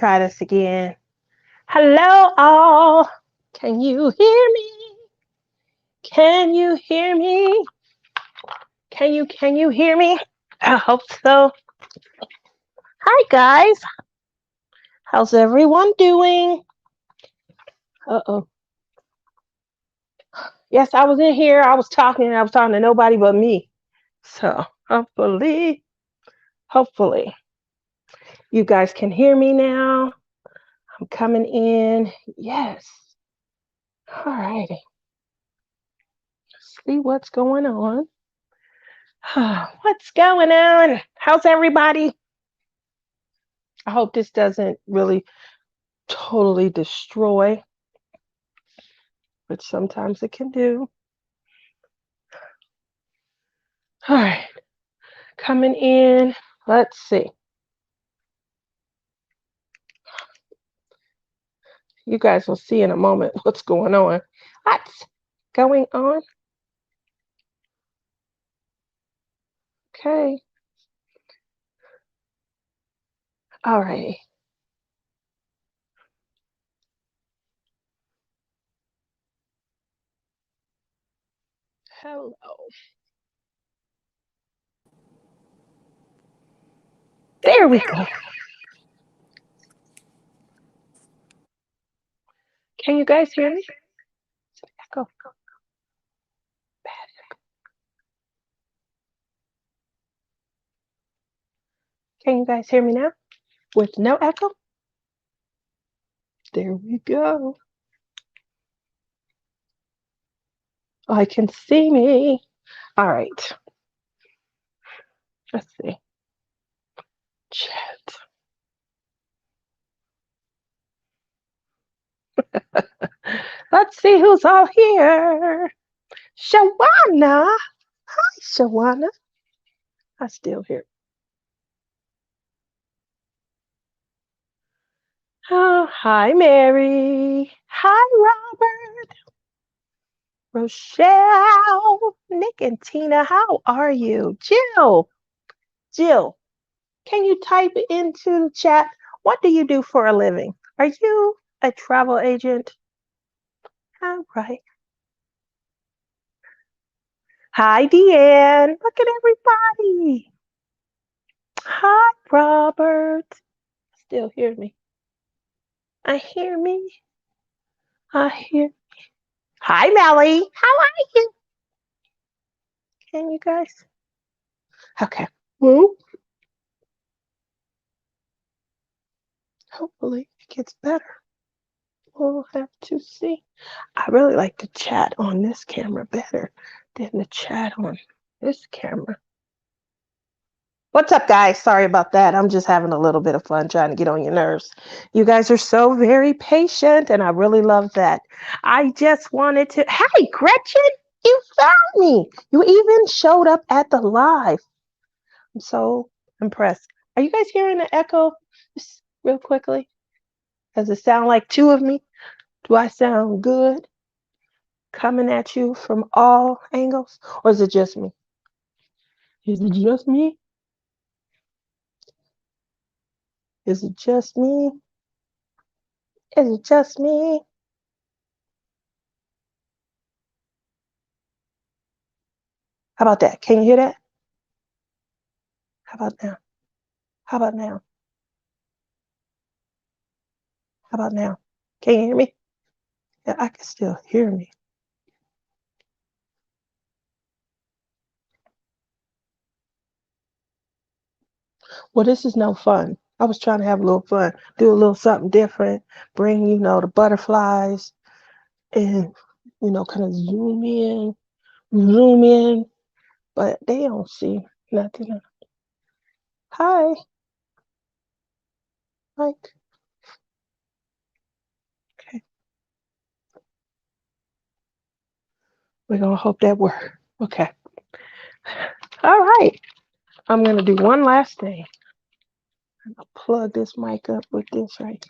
try this again. Hello, all. Can you hear me? Can you hear me? Can you hear me? I hope so. Hi, guys. How's everyone doing? Uh-oh. Yes, I was in here. I was talking, and I was talking to nobody but me. So hopefully, you guys can hear me now. I'm coming in. Yes. All righty. See what's going on. What's going on? How's everybody? I hope this doesn't really totally destroy, which sometimes it can do. All right. Coming in. Let's see. You guys will see in a moment what's going on. What's going on? Okay. All righty. Hello. There we go. Can you guys hear me? Echo. Can you guys hear me now? With no echo? There we go. I can see me. All right. Let's see. Chat. Let's see who's all here. Shawana. Hi, Shawana. I still hear. Oh, hi, Mary. Hi, Robert. Rochelle. Nick and Tina, how are you? Jill, can you type into the chat? What do you do for a living? Are you a travel agent? All right. Hi, Deanne. Look at everybody. Hi, Robert. Still hear me? I hear me. I hear. Hi, Melly. How are you? Can you guys? Okay. Woo. Hopefully it gets better. We'll have to see. I really like the chat on this camera better than the chat on this camera. What's up, guys? Sorry about that. I'm just having a little bit of fun trying to get on your nerves. You guys are so very patient, and I really love that. I just wanted to. Hey, Gretchen, you found me. You even showed up at the live. I'm so impressed. Are you guys hearing the echo? Just real quickly. Does it sound like two of me? Do I sound good? Coming at you from all angles? Or is it just me? Is it just me? Is it just me? Is it just me? How about that? Can you hear that? How about now? How about now? How about now? Can you hear me? Yeah, I can still hear me. Well, this is no fun. I was trying to have a little fun, do a little something different, bring, the butterflies and, kind of zoom in, but they don't see nothing. Hi, Mike. Okay. We're going to hope that works. Okay. All right. I'm going to do one last thing. I'm going to plug this mic up with this right.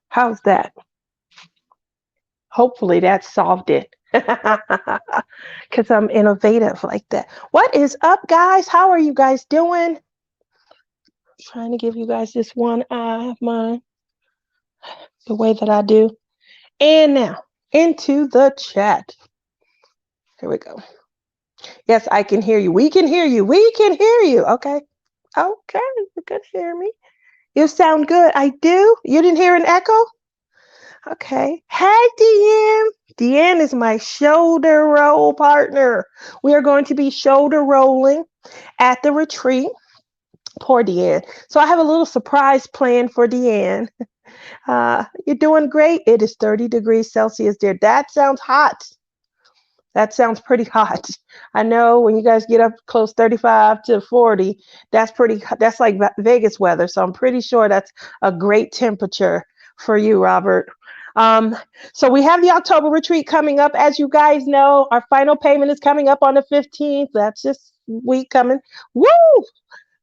How's that? Hopefully that solved it. Because I'm innovative like that. What is up, guys? How are you guys doing? Trying to give you guys this one eye of mine. the way that I do. And now into the chat. Here we go. Yes, I can hear you. We can hear you. We can hear you. Okay. Okay. You can hear me. You sound good. I do. You didn't hear an echo? Okay. Hey, Deanne. Deanne is my shoulder roll partner. We are going to be shoulder rolling at the retreat. Poor Deanne. So I have a little surprise plan for Deanne. You're doing great. It is 30 degrees Celsius, dear. That sounds hot. That sounds pretty hot. I know when you guys get up close 35 to 40, that's like Vegas weather. So I'm pretty sure that's a great temperature for you, Robert. Um, so we have the October retreat coming up. As you guys know, our final payment is coming up on the 15th. That's this week coming. Woo!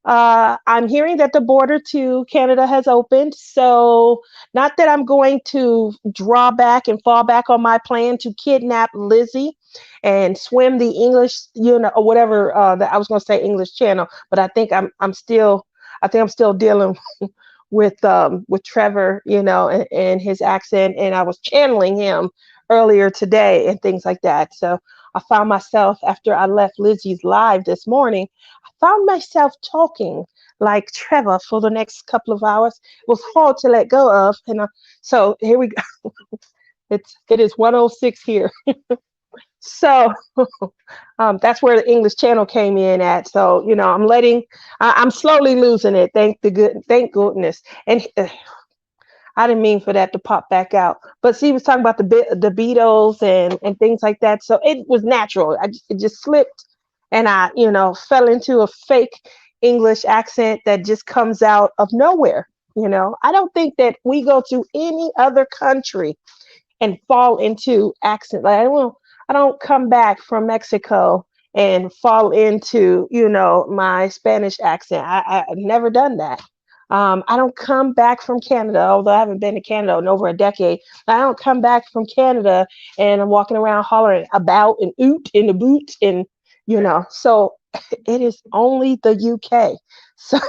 I'm hearing that the border to Canada has opened. So, not that I'm going to draw back and fall back on my plan to kidnap Lizzie and swim the English, or whatever that I was going to say English Channel, but I think I'm still dealing with Trevor, and his accent, and I was channeling him earlier today and things like that. So I found myself after I left Lizzie's live this morning, I found myself talking like Trevor for the next couple of hours. It was hard to let go of, and so here we go. It is 1:06 here. So that's where the English channel came in at. So I'm slowly losing it. Thank goodness. And I didn't mean for that to pop back out. But she was talking about the Beatles and things like that. So it was natural. It just slipped, and I fell into a fake English accent that just comes out of nowhere. I don't think that we go to any other country and fall into accent. Like I don't come back from Mexico and fall into, my Spanish accent. I've never done that. I don't come back from Canada, although I haven't been to Canada in over a decade. I don't come back from Canada and I'm walking around hollering about and oot in the boot and, so it is only the UK. So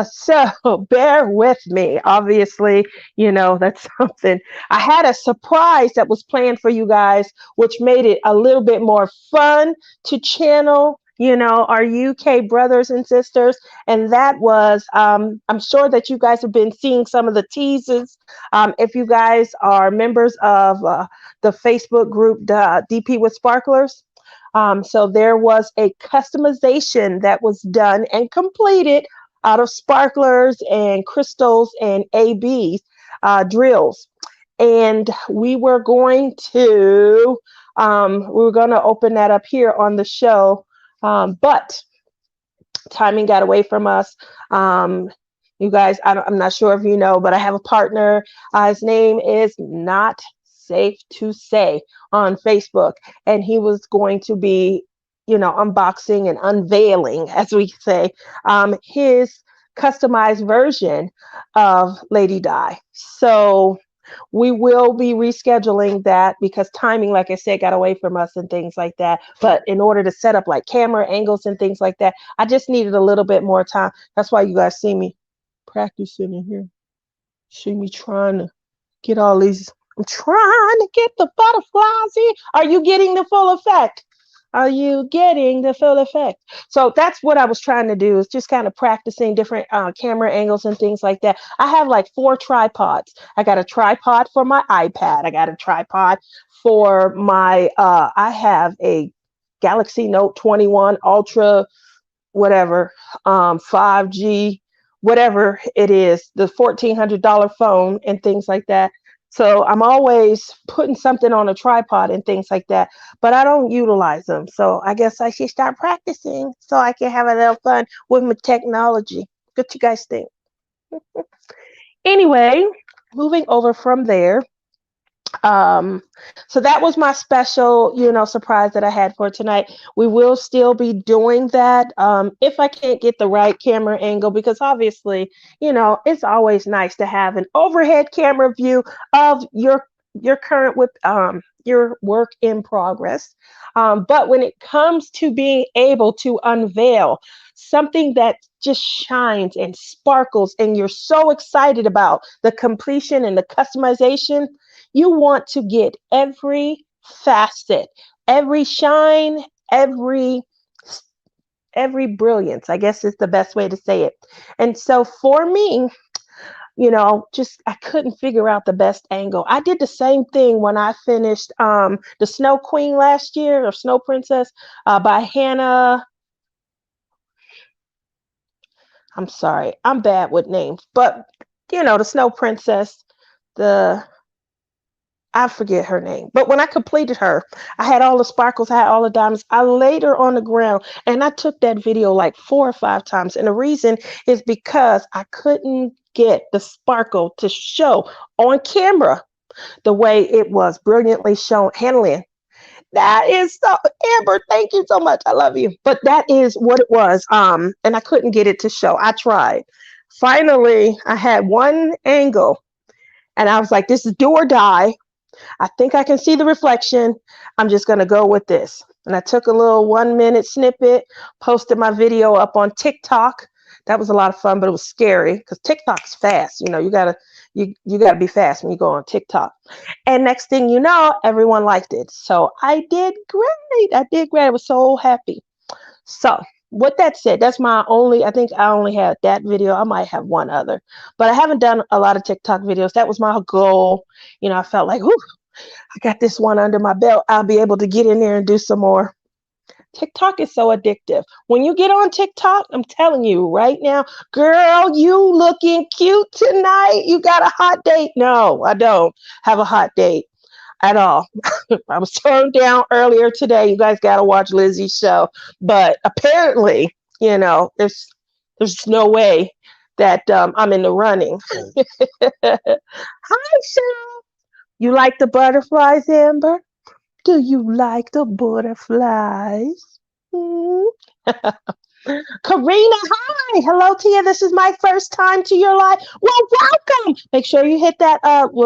so bear with me. Obviously, that's something. I had a surprise that was planned for you guys, which made it a little bit more fun to channel, our UK brothers and sisters. And that was, I'm sure that you guys have been seeing some of the teases. If you guys are members of the Facebook group, DP with Sparklers. So there was a customization that was done and completed out of sparklers and crystals and ABs drills. And we were going to open that up here on the show, but timing got away from us. You guys, I'm not sure if you know, but I have a partner. His name is Not Safe to Say on Facebook, and he was going to be unboxing and unveiling, as we say, his customized version of Lady Di. So we will be rescheduling that because timing, like I said, got away from us and things like that. But in order to set up like camera angles and things like that, I just needed a little bit more time. That's why you guys see me practicing in here. See me trying to get all these. I'm trying to get the butterflies in. Are you getting the full effect? Are you getting the full effect? So that's what I was trying to do, is just kind of practicing different camera angles and things like that. I have like 4 tripods. I got a tripod for my iPad. I got a tripod for my, I have a Galaxy Note 21 Ultra, whatever, 5G, whatever it is, the $1,400 phone and things like that. So I'm always putting something on a tripod and things like that, but I don't utilize them. So I guess I should start practicing so I can have a little fun with my technology. What you guys think? Anyway, moving over from there. So that was my special, surprise that I had for tonight. We will still be doing that if I can't get the right camera angle, because obviously, it's always nice to have an overhead camera view of your current with your work in progress. But when it comes to being able to unveil something that just shines and sparkles and you're so excited about the completion and the customization, you want to get every facet, every shine, every every brilliance, I guess is the best way to say it. And so for me, just I couldn't figure out the best angle. I did the same thing when I finished the Snow Queen last year, or Snow Princess, by Hannah. I'm sorry, I'm bad with names, but the Snow Princess, the I forget her name. But when I completed her, I had all the sparkles, I had all the diamonds. I laid her on the ground and I took that video like 4 or 5 times. And the reason is because I couldn't get the sparkle to show on camera the way it was brilliantly shown. Handling. That is so, Amber, thank you so much. I love you. But that is what it was. And I couldn't get it to show. I tried. Finally, I had one angle and I was like, this is do or die. I think I can see the reflection. I'm just going to go with this. And I took a little 1 minute snippet, posted my video up on TikTok. That was a lot of fun, but it was scary because TikTok's fast. You gotta be fast when you go on TikTok. And next thing you know, everyone liked it. So I did great. I did great. I was so happy. So with that said, that's I think I only had that video. I might have one other, but I haven't done a lot of TikTok videos. That was my goal. I felt like, whew, I got this one under my belt. I'll be able to get in there and do some more. TikTok is so addictive. When you get on TikTok, I'm telling you right now, girl, you looking cute tonight. You got a hot date? No, I don't have a hot date at all. I was turned down earlier today. You guys got to watch Lizzie's show. But apparently, there's no way that I'm in the running. Hi, Cheryl. You like the butterflies, Amber? Do you like the butterflies? Hmm? Karina, hi. Hello, Tia. This is my first time to your live. Well, welcome. Make sure you hit that.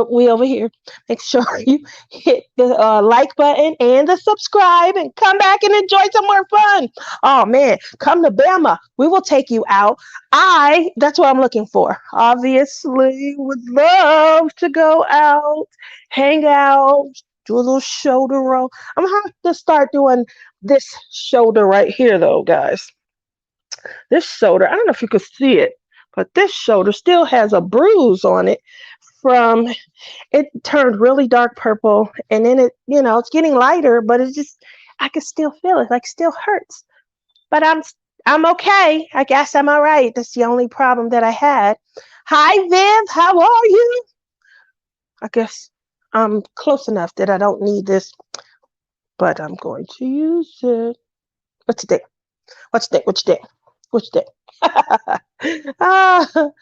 We over here. Make sure you hit the like button and the subscribe and come back and enjoy some more fun. Oh, man. Come to Bama. We will take you out. That's what I'm looking for. Obviously, would love to go out, hang out, do a little shoulder roll. I'm going to have to start doing this shoulder right here, though, guys. This shoulder, I don't know if you could see it, but this shoulder still has a bruise on it from it turned really dark purple, and then it's getting lighter, but I can still feel it, like still hurts. But I'm okay. I guess I'm all right. That's the only problem that I had. Hi, Viv. How are you? I guess I'm close enough that I don't need this, but I'm going to use it. What's today? What's today? What's today? What's today? Oh,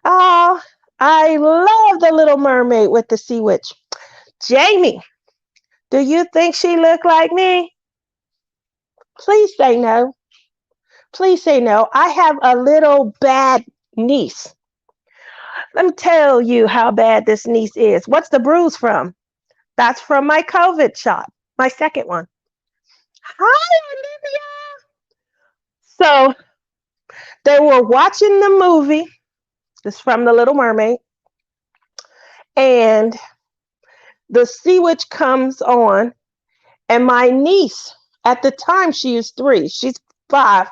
oh, I love the Little Mermaid with the Sea Witch. Jamie, do you think she looked like me? Please say no. Please say no. I have a little bad niece. Let me tell you how bad this niece is. What's the bruise from? That's from my COVID shot, my second one. Hi, Olivia. So they were watching the movie. This is from The Little Mermaid. And the Sea Witch comes on, and my niece, at the time, she is 3. She's 5.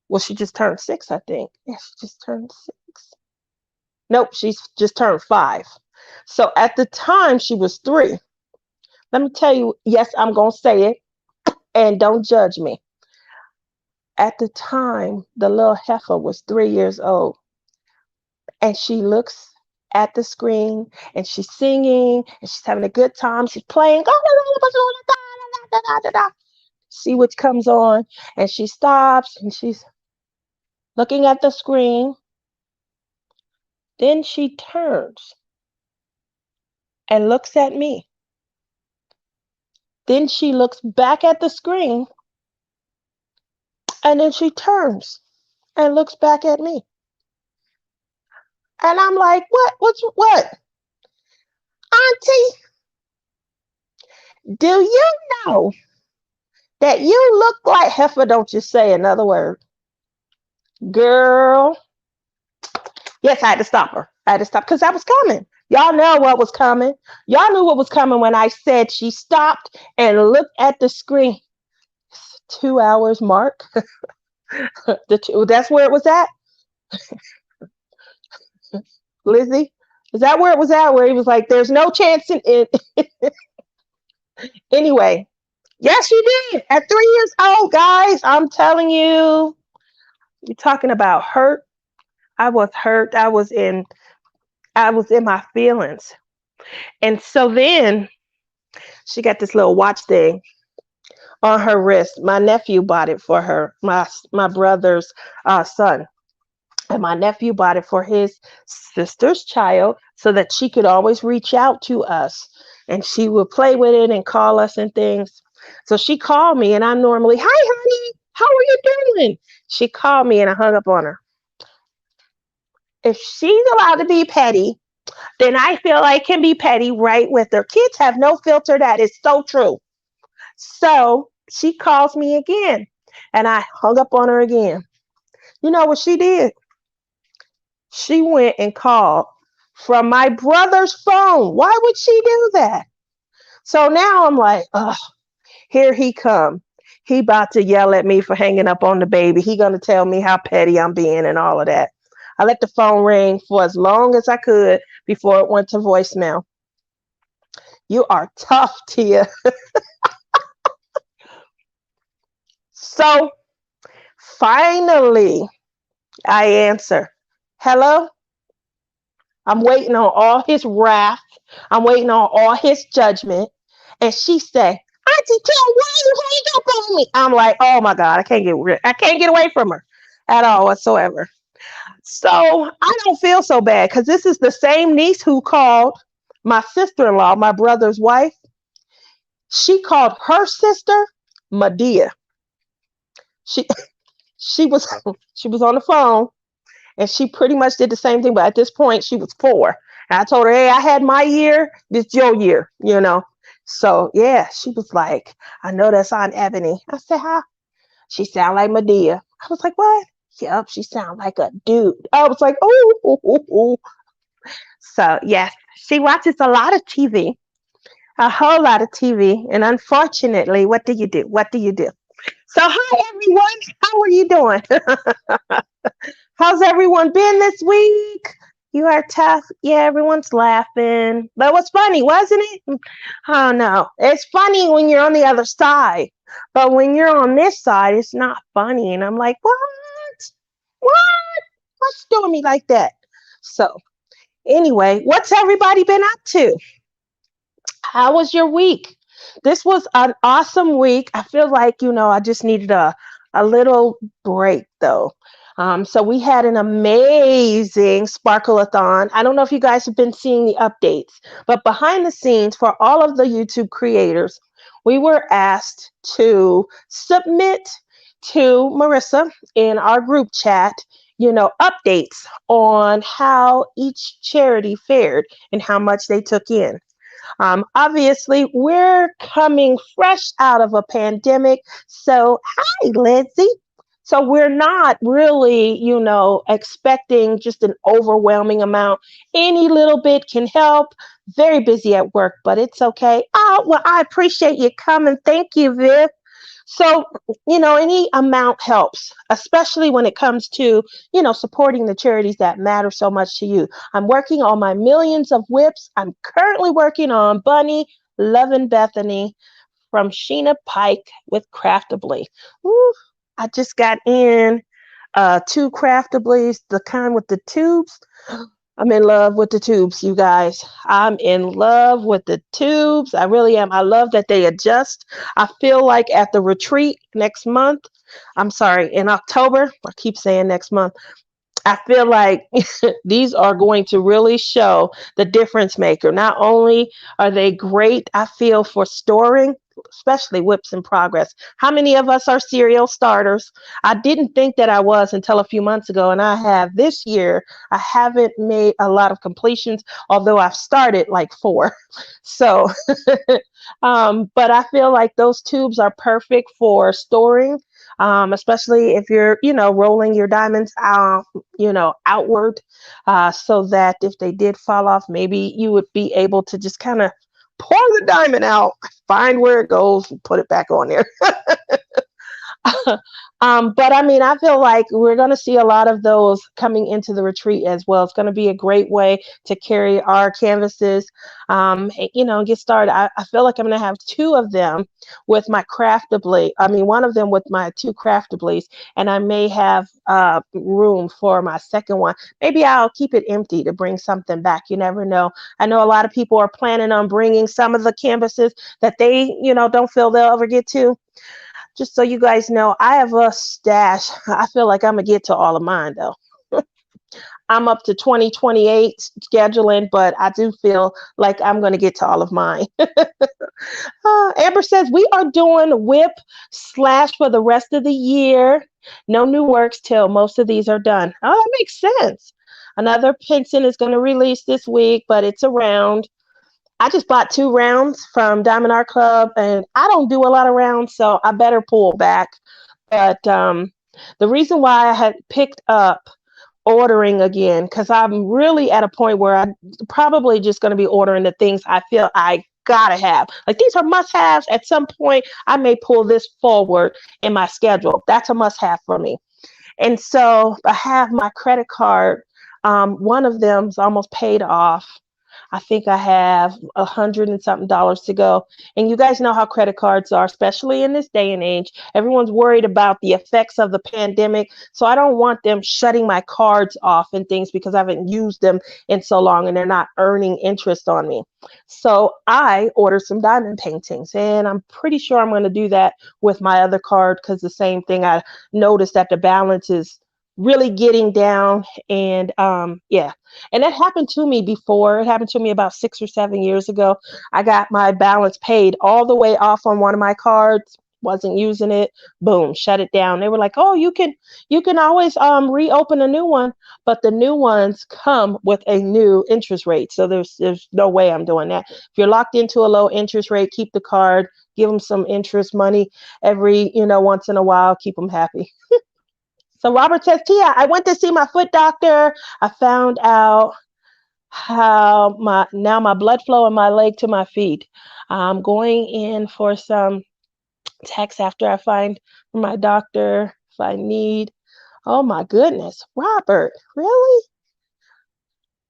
Well, she just turned 6, I think. Yeah, she just turned 6. Nope, she's just turned 5. So at the time, she was 3. Let me tell you, yes, I'm going to say it, and don't judge me. At the time, the little heifer was 3 years old, and she looks at the screen, and she's singing, and she's having a good time. She's playing. Sea Witch comes on, and she stops, and she's looking at the screen. Then she turns and looks at me. Then she looks back at the screen, and then she turns and looks back at me. And I'm like, what? Auntie, do you know that you look like heifer? Don't you say another word. Girl, yes, I had to stop her. I had to stop because that was coming. Y'all know what was coming. Y'all knew what was coming when I said she stopped and looked at the screen. 2 hours mark. That's where it was at, Lizzie. Is that where it was at? Where he was like, "There's no chance in it." Anyway, yes, you did. At 3 years old, guys, I'm telling you, you're talking about hurt. I was hurt. I was in my feelings. And so then she got this little watch thing on her wrist. My nephew bought it for her, my brother's son. And my nephew bought it for his sister's child so that she could always reach out to us. And she would play with it and call us and things. So she called me, and I'm normally, "Hi, honey, how are you doing?" She called me, and I hung up on her. If she's allowed to be petty, then I feel I can be petty right with her. Kids have no filter. That is so true. So she calls me again, and I hung up on her again. You know what she did? She went and called from my brother's phone. Why would she do that? So now I'm like, oh, here he come. He about to yell at me for hanging up on the baby. He gonna tell me how petty I'm being and all of that. I let the phone ring for as long as I could before it went to voicemail. You are tough, Tia. So finally, I answer, "Hello." I'm waiting on all his wrath. I'm waiting on all his judgment. And she say, "Auntie Kim, why you hang up on me?" I'm like, oh my God, I can't get away from her at all whatsoever. So I don't feel so bad because this is the same niece who called my sister-in-law, my brother's wife. She called her sister Medea. She she was she was on the phone, and she pretty much did the same thing, but at this point she was 4. And I told her, "Hey, I had my year, this your year, you know." So yeah, she was like, "I know that's Aunt Ebony." I said, "Huh?" She sound like Medea. I was like, "What?" "Yep, she sound like a dude." I was like, "Oh." So yes, she watches a lot of TV, a whole lot of TV, and unfortunately, what do you do? What do you do? So hi everyone, how are you doing? How's everyone been this week? You are tough. Yeah, everyone's laughing. But it was funny, wasn't it? Oh no. It's funny when you're on the other side. But when you're on this side, it's not funny. And I'm like, what? What? What's doing me like that? So anyway, what's everybody been up to? How was your week? This was an awesome week. I feel like, I just needed a little break though. So we had an amazing Sparkle-a-thon. I don't know if you guys have been seeing the updates, but behind the scenes for all of the YouTube creators, we were asked to submit to Marissa in our group chat, updates on how each charity fared and how much they took in. Obviously, we're coming fresh out of a pandemic. So, hi, Lindsay. So, we're not really, expecting just an overwhelming amount. Any little bit can help. Very busy at work, but it's okay. Oh, well, I appreciate you coming. Thank you, Viv. So, any amount helps, especially when it comes to, supporting the charities that matter so much to you. I'm working on my millions of whips. I'm currently working on Bunny, Love and Bethany from Sheena Pike with Craftably. Woo, I just got in 2 Craftablies, the kind with the tubes. I'm in love with the tubes, you guys. I'm in love with the tubes. I really am. I love that they adjust. I feel like at the retreat next month, I'm sorry, in October, I keep saying next month, I feel like these are going to really show the difference maker. Not only are they great, I feel, for storing, especially whips in progress. How many of us are serial starters? I didn't think that I was until a few months ago, and I have this year. I haven't made a lot of completions, although I've started like 4. So, but I feel like those tubes are perfect for storing. especially if you're, rolling your diamonds out, outward, so that if they did fall off, maybe you would be able to just kind of pour the diamond out, find where it goes, and put it back on there. But I mean, I feel like we're going to see a lot of those coming into the retreat as well. It's going to be a great way to carry our canvases, get started. I feel like I'm going to have two of them with my craftably. I mean, one of them with my two craftablies, and I may have room for my second one. Maybe I'll keep it empty to bring something back. You never know. I know a lot of people are planning on bringing some of the canvases that they, don't feel they'll ever get to. Just so you guys know, I have a stash. I feel like I'm going to get to all of mine, though. I'm up to 2028 scheduling, but I do feel like I'm going to get to all of mine. Amber says, we are doing whip slash for the rest of the year. No new works till most of these are done. Oh, that makes sense. Another Pinson is going to release this week, but it's around. I just bought 2 rounds from Diamond Art Club, and I don't do a lot of rounds, so I better pull back. But the reason why I had picked up ordering again, because I'm really at a point where I'm probably just going to be ordering the things I feel I gotta have. Like, these are must-haves. At some point, I may pull this forward in my schedule. That's a must-have for me. And so I have my credit card. One of them's almost paid off. I think I have $100 and something to go. And you guys know how credit cards are, especially in this day and age. Everyone's worried about the effects of the pandemic. So I don't want them shutting my cards off and things because I haven't used them in so long and they're not earning interest on me. So I ordered some diamond paintings, and I'm pretty sure I'm going to do that with my other card, because the same thing, I noticed that the balance is really getting down. And yeah, and that happened to me before. It happened to me about 6 or 7 years ago. I got my balance paid all the way off on one of my cards, wasn't using it, boom, shut it down. They were like, oh, you can always reopen a new one, but the new ones come with a new interest rate, so there's no way I'm doing that. If you're locked into a low interest rate, keep the card, give them some interest money every once in a while, keep them happy. So Robert says, Tia, I went to see my foot doctor. I found out how my blood flow in my leg to my feet. I'm going in for some text after I find my doctor if I need. Oh my goodness, Robert, really?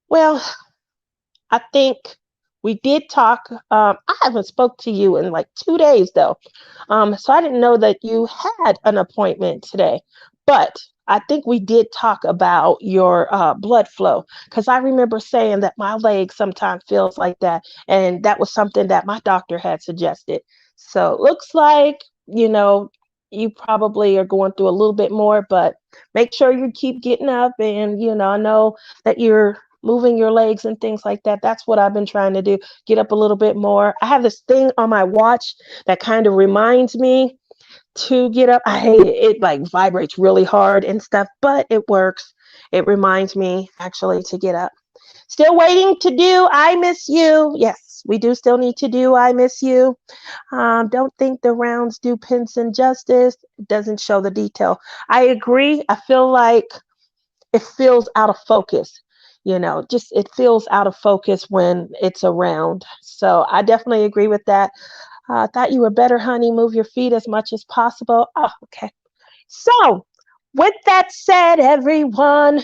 Well, I think we did talk. I haven't spoke to you in like 2 days though. So I didn't know that you had an appointment today, but I think we did talk about your blood flow, because I remember saying that my leg sometimes feels like that. And that was something that my doctor had suggested. So it looks like, you probably are going through a little bit more, but make sure you keep getting up. And, I know that you're moving your legs and things like that. That's what I've been trying to do. Get up a little bit more. I have this thing on my watch that kind of reminds me to get up. I hate it. It like vibrates really hard and stuff, but it works. It reminds me actually to get up. Still waiting to do I Miss You. Yes, we do still need to do I Miss You. Don't think the rounds do Pinson justice. It doesn't show the detail. I agree. I feel like it feels out of focus. Just it feels out of focus when it's around. So I definitely agree with that. I thought you were better, honey. Move your feet as much as possible. Oh, okay. So, with that said, everyone,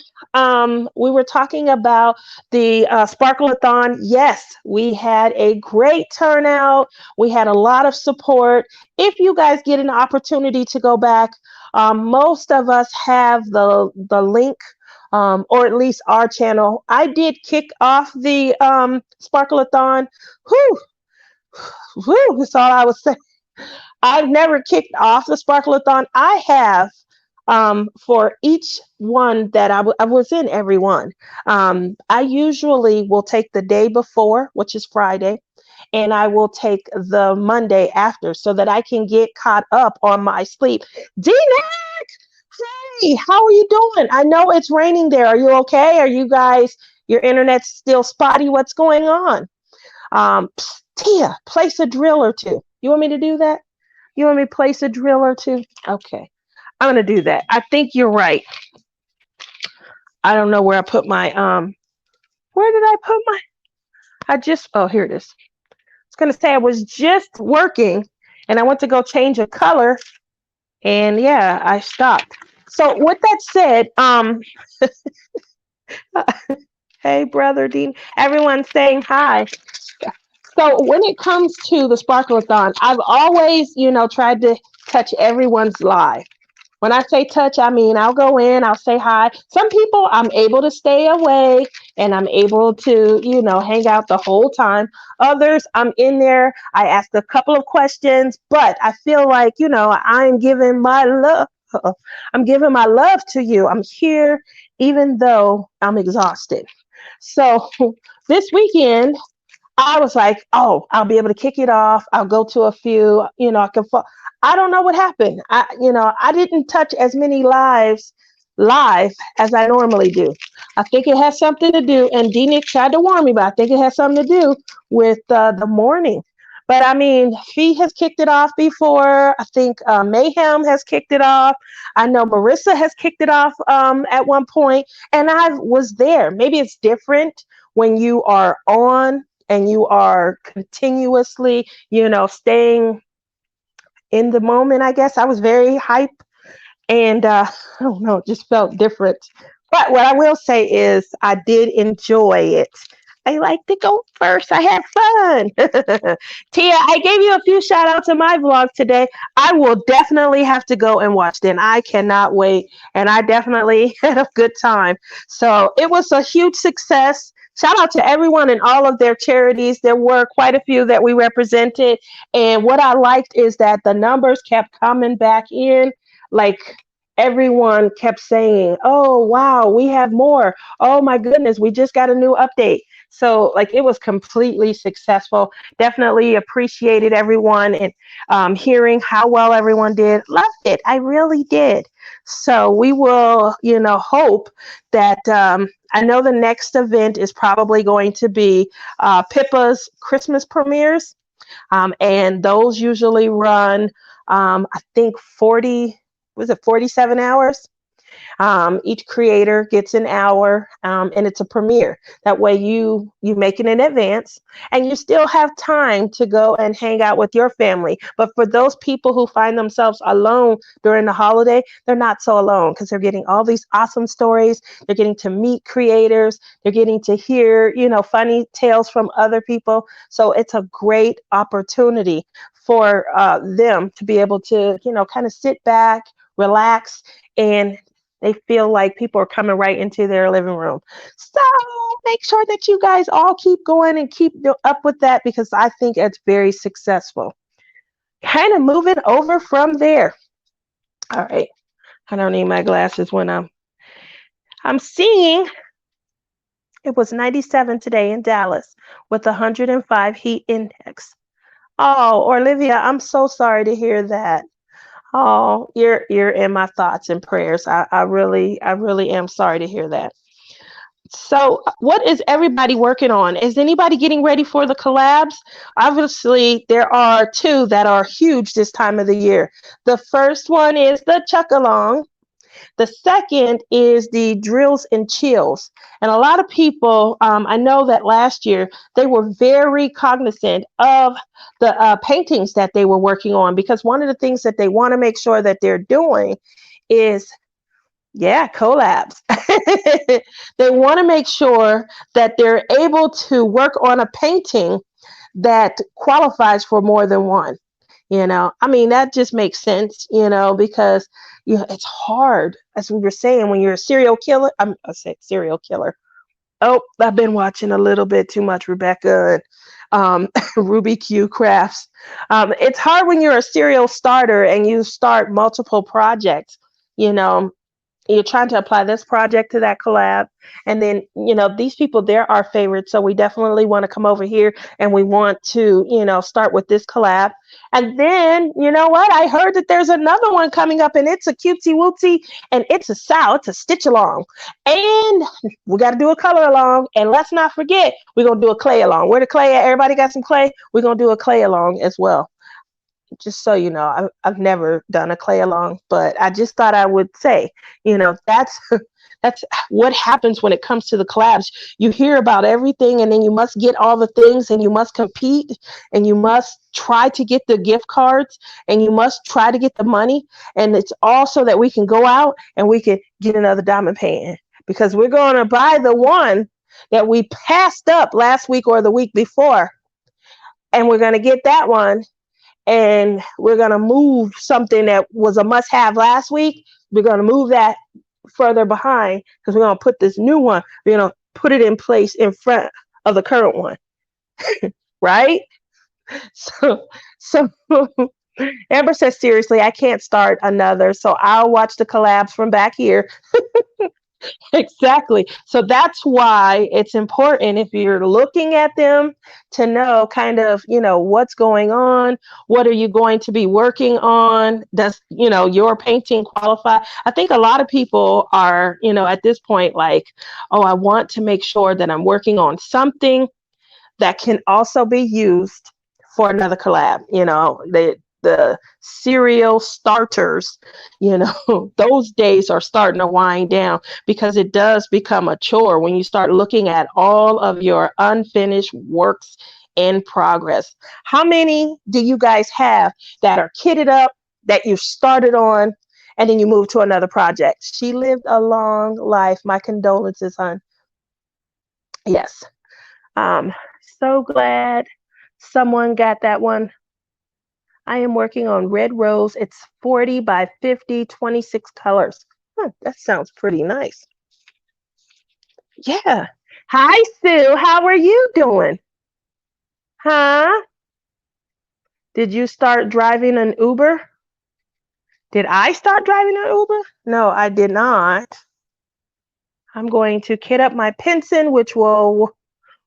we were talking about the Sparkle-a-thon. Yes, we had a great turnout. We had a lot of support. If you guys get an opportunity to go back, most of us have the link, or at least our channel. I did kick off the Sparkle-a-thon. Whew, whew, that's all I was saying. I've never kicked off the Sparkle-a-thon. I have for each one that I was in every one. I usually will take the day before, which is Friday, and I will take the Monday after so that I can get caught up on my sleep. D-Mac! Hey, how are you doing? I know it's raining there. Are you okay? Are you guys, your internet's still spotty? What's going on? Tia, place a drill or two. You want me to do that? You want me to place a drill or two? Okay. I'm gonna do that. I think you're right. I don't know where I put my where did I put my I just oh here it is. I was gonna say I was just working and I went to go change a color and yeah, I stopped. So with that said, hey brother Dean, everyone's saying hi. So when it comes to the Sparkle-a-thon, I've always, tried to touch everyone's life. When I say touch, I mean I'll go in, I'll say hi. Some people I'm able to stay away and I'm able to, hang out the whole time. Others, I'm in there, I ask a couple of questions, but I feel like, I'm giving my love. I'm giving my love to you. I'm here even though I'm exhausted. So this weekend, I was like, oh, I'll be able to kick it off. I'll go to a few, I can. I don't know what happened. I didn't touch as many lives live as I normally do. I think it has something to do, and D-Nick tried to warn me, but I think it has something to do with the morning. But I mean, Fee has kicked it off before. I think Mayhem has kicked it off. I know Marissa has kicked it off at one point, and I was there. Maybe it's different when you are on and you are continuously, staying in the moment. I guess I was very hype and I don't know, it just felt different. But what I will say is I did enjoy it. I like to go first. I had fun. Tia, I gave you a few shout outs in my vlog today. I will definitely have to go and watch them. I cannot wait. And I definitely had a good time. So it was a huge success. Shout out to everyone in all of their charities. There were quite a few that we represented. And what I liked is that the numbers kept coming back in. Like everyone kept saying, oh, wow, we have more. Oh, my goodness, we just got a new update. So, like, it was completely successful. Definitely appreciated everyone and hearing how well everyone did. Loved it. I really did. So, we will, hope that. I know the next event is probably going to be Pippa's Christmas premieres. And those usually run, I think 47 hours? Each creator gets an hour, and it's a premiere. That way you make it in advance, and you still have time to go and hang out with your family. But for those people who find themselves alone during the holiday, they're not so alone because they're getting all these awesome stories. They're getting to meet creators. They're getting to hear, funny tales from other people. So it's a great opportunity for them to be able to, kind of sit back, relax, and they feel like people are coming right into their living room. So make sure that you guys all keep going and keep up with that because I think it's very successful. Kind of moving over from there. All right. I don't need my glasses when I'm seeing it was 97 today in Dallas with 105 heat index. Oh, Olivia, I'm so sorry to hear that. Oh, you're in my thoughts and prayers. I really am sorry to hear that. So, what is everybody working on? Is anybody getting ready for the collabs? Obviously, there are two that are huge this time of the year. The first one is the Chuck Along. The second is the Drills and Chills. And a lot of people, I know that last year, they were very cognizant of the paintings that they were working on because one of the things that they want to make sure that they're doing is collabs. They want to make sure that they're able to work on a painting that qualifies for more than one. I mean, that just makes sense, because it's hard, as we were saying, when you're a serial killer. I said serial killer. Oh, I've been watching a little bit too much Rebecca and Ruby Q Crafts. It's hard when you're a serial starter and you start multiple projects, you're trying to apply this project to that collab. And then, these people, they're our favorites. So we definitely want to come over here and we want to, start with this collab. And then, you know what? I heard that there's another one coming up and it's a cutesy wootsy and it's a stitch along. And we got to do a color along. And let's not forget, we're going to do a clay along. Where the clay at? Everybody got some clay? We're going to do a clay along as well. just so you know, I've never done a clay along, but I just thought I would say, that's that's what happens when it comes to the collabs. You hear about everything, and then you must get all the things, and you must compete, and you must try to get the gift cards, and you must try to get the money, and it's all so that we can go out and we can get another diamond painting, because we're going to buy the one that we passed up last week or the week before, and we're going to get that one, and we're going to move something that was a must-have last week. We're going to move that further behind, because we're going to put this new one, we're going to put it in place in front of the current one. Right? So Amber says, seriously, I can't start another, so I'll watch the collabs from back here. Exactly. So that's why it's important, if you're looking at them, to know kind of, what's going on. What are you going to be working on? Does, your painting qualify? I think a lot of people are, at this point, like, oh, I want to make sure that I'm working on something that can also be used for another collab. The serial starters, those days are starting to wind down, because it does become a chore when you start looking at all of your unfinished works in progress. How many do you guys have that are kitted up, that you started on, and then you move to another project? She lived a long life. My condolences, hon. Yes. So glad someone got that one. I am working on red rose. It's 40 by 50, 26 colors. That sounds pretty nice. Yeah. Hi, Sue. How are you doing? Huh? Did you start driving an Uber? Did I start driving an Uber? No, I did not. I'm going to kit up my Pinson, which will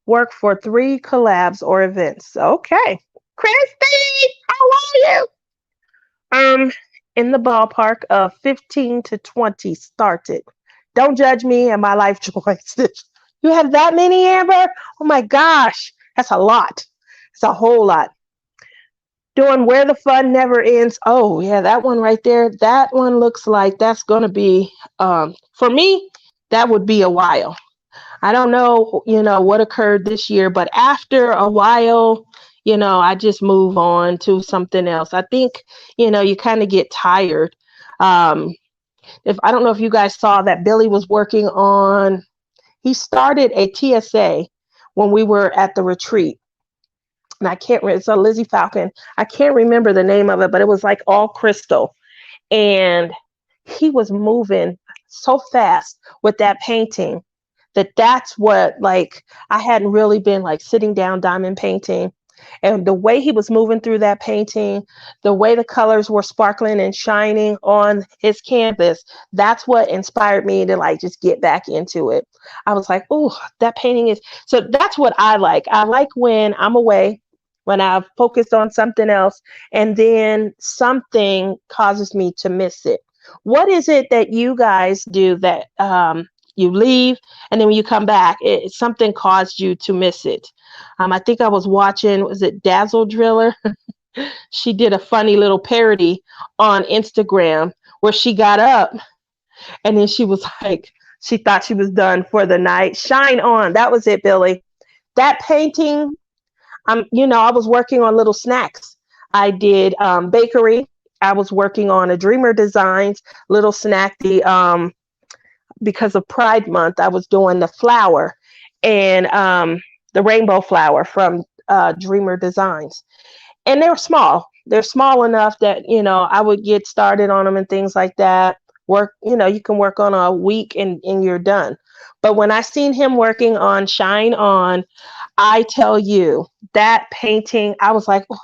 work for 3 collabs or events. Okay. Christy, how are you? In the ballpark of 15 to 20 started. Don't judge me and my life choices. You have that many, Amber? Oh my gosh, that's a lot. It's a whole lot. Doing Where the Fun Never Ends. Oh yeah, that one right there. That one looks like that's gonna be, for me, that would be a while. I don't know, what occurred this year, but after a while, I just move on to something else. I think, you kind of get tired. If I don't know if you guys saw that Billy was working on, he started a TSA when we were at the retreat. And I can't remember, so Lizzie Falcon, I can't remember the name of it, but it was like all crystal. And he was moving so fast with that painting, that's what, like, I hadn't really been like sitting down diamond painting, and the way he was moving through that painting, the way the colors were sparkling and shining on his canvas, that's what inspired me to like just get back into it. I was like, oh, that painting is, so that's what I like. I like when I'm away, when I've focused on something else, and then something causes me to miss it. What is it that you guys do that you leave, and then when you come back, something caused you to miss it? I think I was watching, was it Dazzle Driller? She did a funny little parody on Instagram where she got up and then she was like, she thought she was done for the night. Shine On, that was it, Billy. That painting, I was working on little snacks. I did bakery. I was working on a Dreamer Designs little snack. Because of Pride Month, I was doing the flower and the rainbow flower from Dreamer Designs. And they're small. They're small enough that, I would get started on them and things like that. Work, you can work on a week and you're done. But when I seen him working on Shine On, I tell you, that painting, I was like, oh,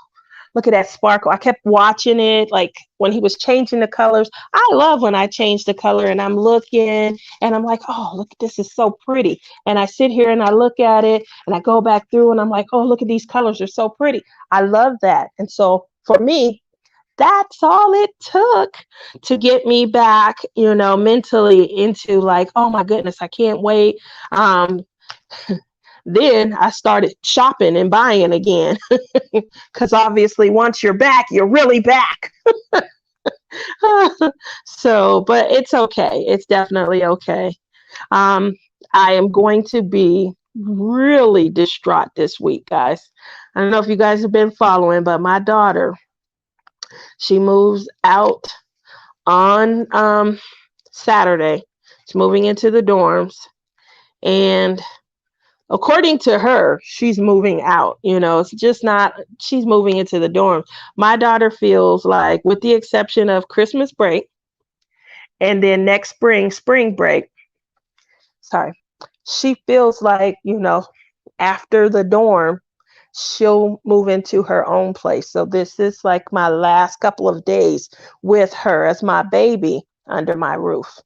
look at that sparkle. I kept watching it, like when he was changing the colors. I love when I change the color and I'm looking and I'm like, oh, look, this is so pretty. And I sit here and I look at it and I go back through and I'm like, oh, look at these colors. They're so pretty. I love that. And so for me, that's all it took to get me back, mentally into like, oh my goodness, I can't wait. Then I started shopping and buying again because obviously once you're back, you're really back. So, but it's okay. It's definitely okay. Um, I am going to be really distraught this week, guys. I don't know if you guys have been following, but my daughter, she moves out on Saturday. She's moving into the dorms. And according to her, she's moving out. It's just not, she's moving into the dorm. My daughter feels like, with the exception of Christmas break and then next spring break, sorry, she feels like, after the dorm, she'll move into her own place. So this is like my last couple of days with her as my baby under my roof.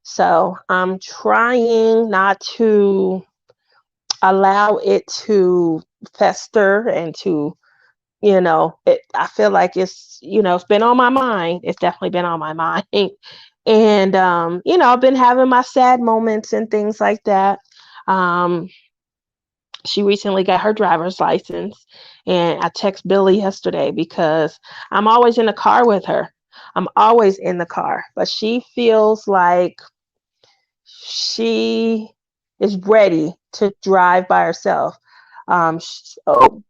So I'm trying not to allow it to fester and to, I feel like it's been on my mind. It's definitely been on my mind. And, I've been having my sad moments and things like that. She recently got her driver's license, and I text Billy yesterday because I'm always in the car with her. I'm always in the car, but she feels like she is ready to drive by herself. So,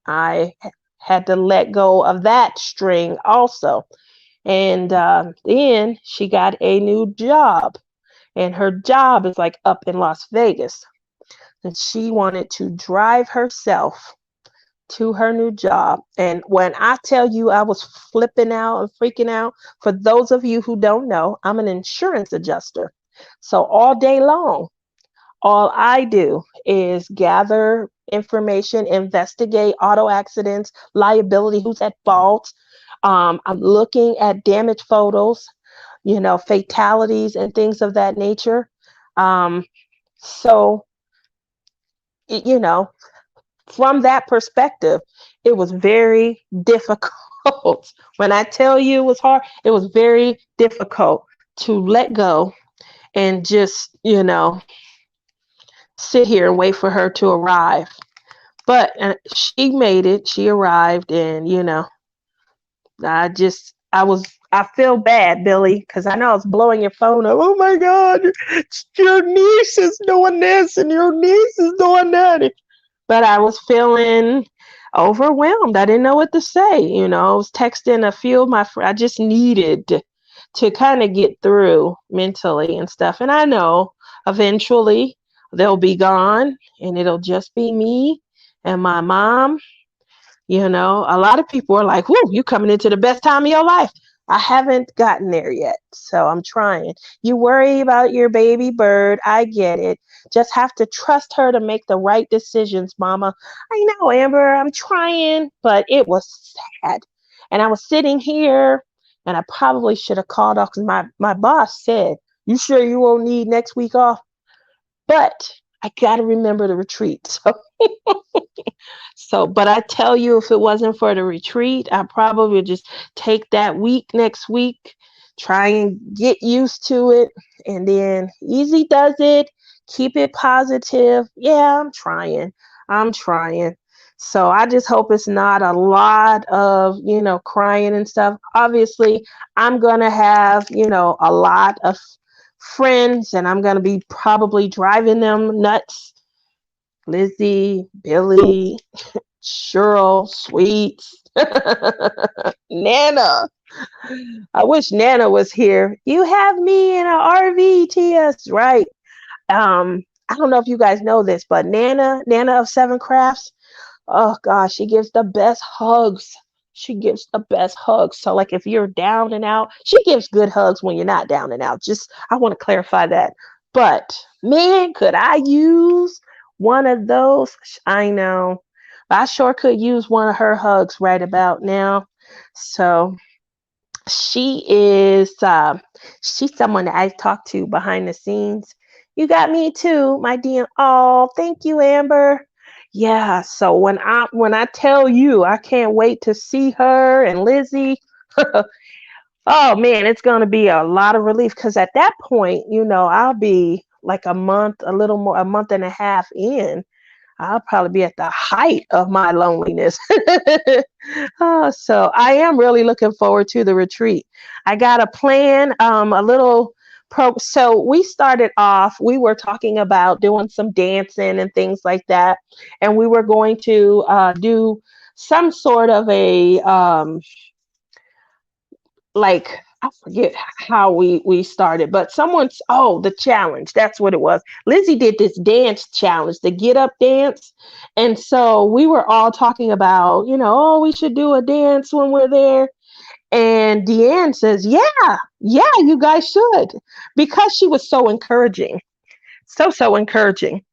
I had to let go of that string also. And then she got a new job, and her job is like up in Las Vegas. And she wanted to drive herself to her new job. And when I tell you I was flipping out and freaking out, for those of you who don't know, I'm an insurance adjuster. So all day long, all I do is gather information, investigate auto accidents, liability, who's at fault. I'm looking at damage photos, fatalities and things of that nature. So, you know, from that perspective, it was very difficult. When I tell you it was hard, it was very difficult to let go and just, sit here and wait for her to arrive. But she made it. She arrived, and I feel bad, Billy, because I know I was blowing your phone up. Oh my God, your niece is doing this and your niece is doing that. But I was feeling overwhelmed. I didn't know what to say. I was texting a few of my friends. I just needed to kind of get through mentally and stuff. And I know eventually they'll be gone and it'll just be me and my mom. A lot of people are like, whoo, you coming into the best time of your life. I haven't gotten there yet, so I'm trying. You worry about your baby bird. I get it. Just have to trust her to make the right decisions, Mama. I know, Amber, I'm trying, but it was sad. And I was sitting here, and I probably should have called off because my boss said, you sure you won't need next week off? But I got to remember the retreat. But I tell you, if it wasn't for the retreat, I probably would just take that week next week, try and get used to it. And then easy does it. Keep it positive. Yeah, I'm trying. I'm trying. So I just hope it's not a lot of, crying and stuff. Obviously, I'm going to have, a lot of friends, and I'm going to be probably driving them nuts. Lizzie, Billy, Cheryl, Sweets, Nana. I wish Nana was here. You have me in an RV, TS, right? I don't know if you guys know this, but Nana of Seven Crafts, oh gosh, she gives the best hugs. She gives the best hugs. So like if you're down and out, she gives good hugs when you're not down and out. Just I want to clarify that. But man, could I use one of those? I know. I sure could use one of her hugs right about now. So she is she's someone that I talk to behind the scenes. You got me too, my dear. Oh, thank you, Amber. Yeah, so when I tell you I can't wait to see her and Lizzie, oh man, it's gonna be a lot of relief because at that point, I'll be like a month, a little more, a month and a half in. I'll probably be at the height of my loneliness. So I am really looking forward to the retreat. I got a plan, a little so we started off, we were talking about doing some dancing and things like that. And we were going to do some sort of a like, I forget how we started, but someone's, oh, the challenge, that's what it was. Lizzie did this dance challenge, the get up dance. And so we were all talking about, oh, we should do a dance when we're there. And Deanne says, yeah, you guys should, because she was so encouraging. So encouraging.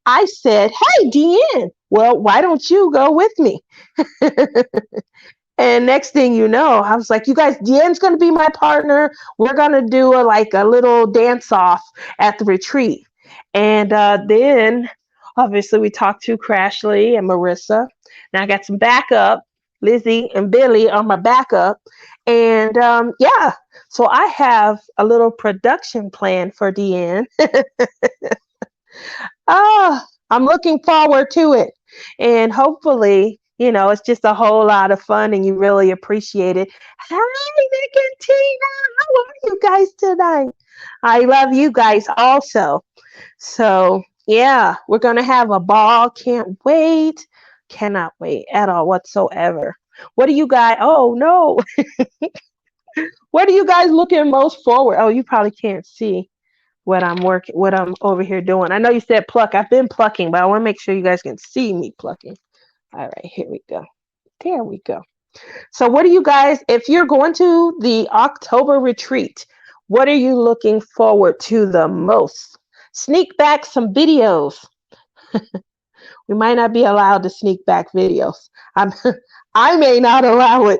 I said, hey, Deanne, well, why don't you go with me? And next thing you know, I was like, you guys, Deanne's going to be my partner. We're going to do a little dance off at the retreat. And then obviously we talked to Crashly and Marissa. Now I got some backup. Lizzie and Billy are my backup. And yeah, so I have a little production plan for Deanne. Oh, I'm looking forward to it. And hopefully, it's just a whole lot of fun and you really appreciate it. Hi, Nick and Tina. How are you guys tonight? I love you guys also. So, yeah, we're going to have a ball. Can't wait. Cannot wait at all whatsoever. What do you guys? Oh, no. What are you guys looking most forward? Oh, you probably can't see what I'm over here doing. I know you said pluck. I've been plucking, but I want to make sure you guys can see me plucking. All right, here we go. There we go. So what are you guys, if you're going to the October retreat, what are you looking forward to the most? Sneak back some videos. We might not be allowed to sneak back videos. I may not allow it.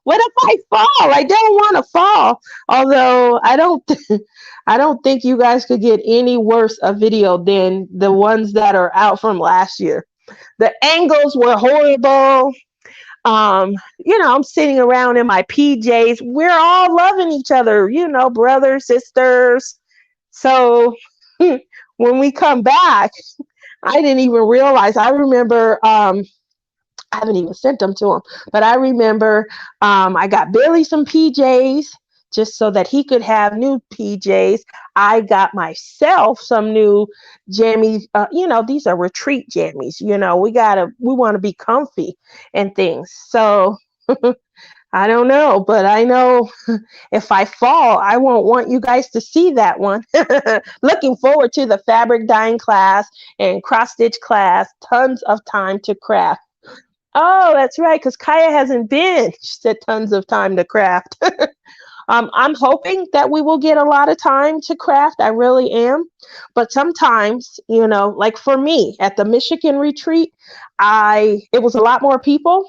What if I fall? I don't want to fall. Although I don't think you guys could get any worse a video than the ones that are out from last year. The angles were horrible. I'm sitting around in my PJs. We're all loving each other, brothers, sisters. So when we come back, I didn't even realize. I remember I haven't even sent them to him, but I remember I got Billy some PJs just so that he could have new PJs. I got myself some new jammies. These are retreat jammies. We want to be comfy and things. So I don't know, but I know if I fall, I won't want you guys to see that one. Looking forward to the fabric dyeing class and cross stitch class. Tons of time to craft. Oh, that's right, because Kaya hasn't been. She said tons of time to craft. I'm hoping that we will get a lot of time to craft. I really am. But sometimes, like for me at the Michigan retreat, it was a lot more people.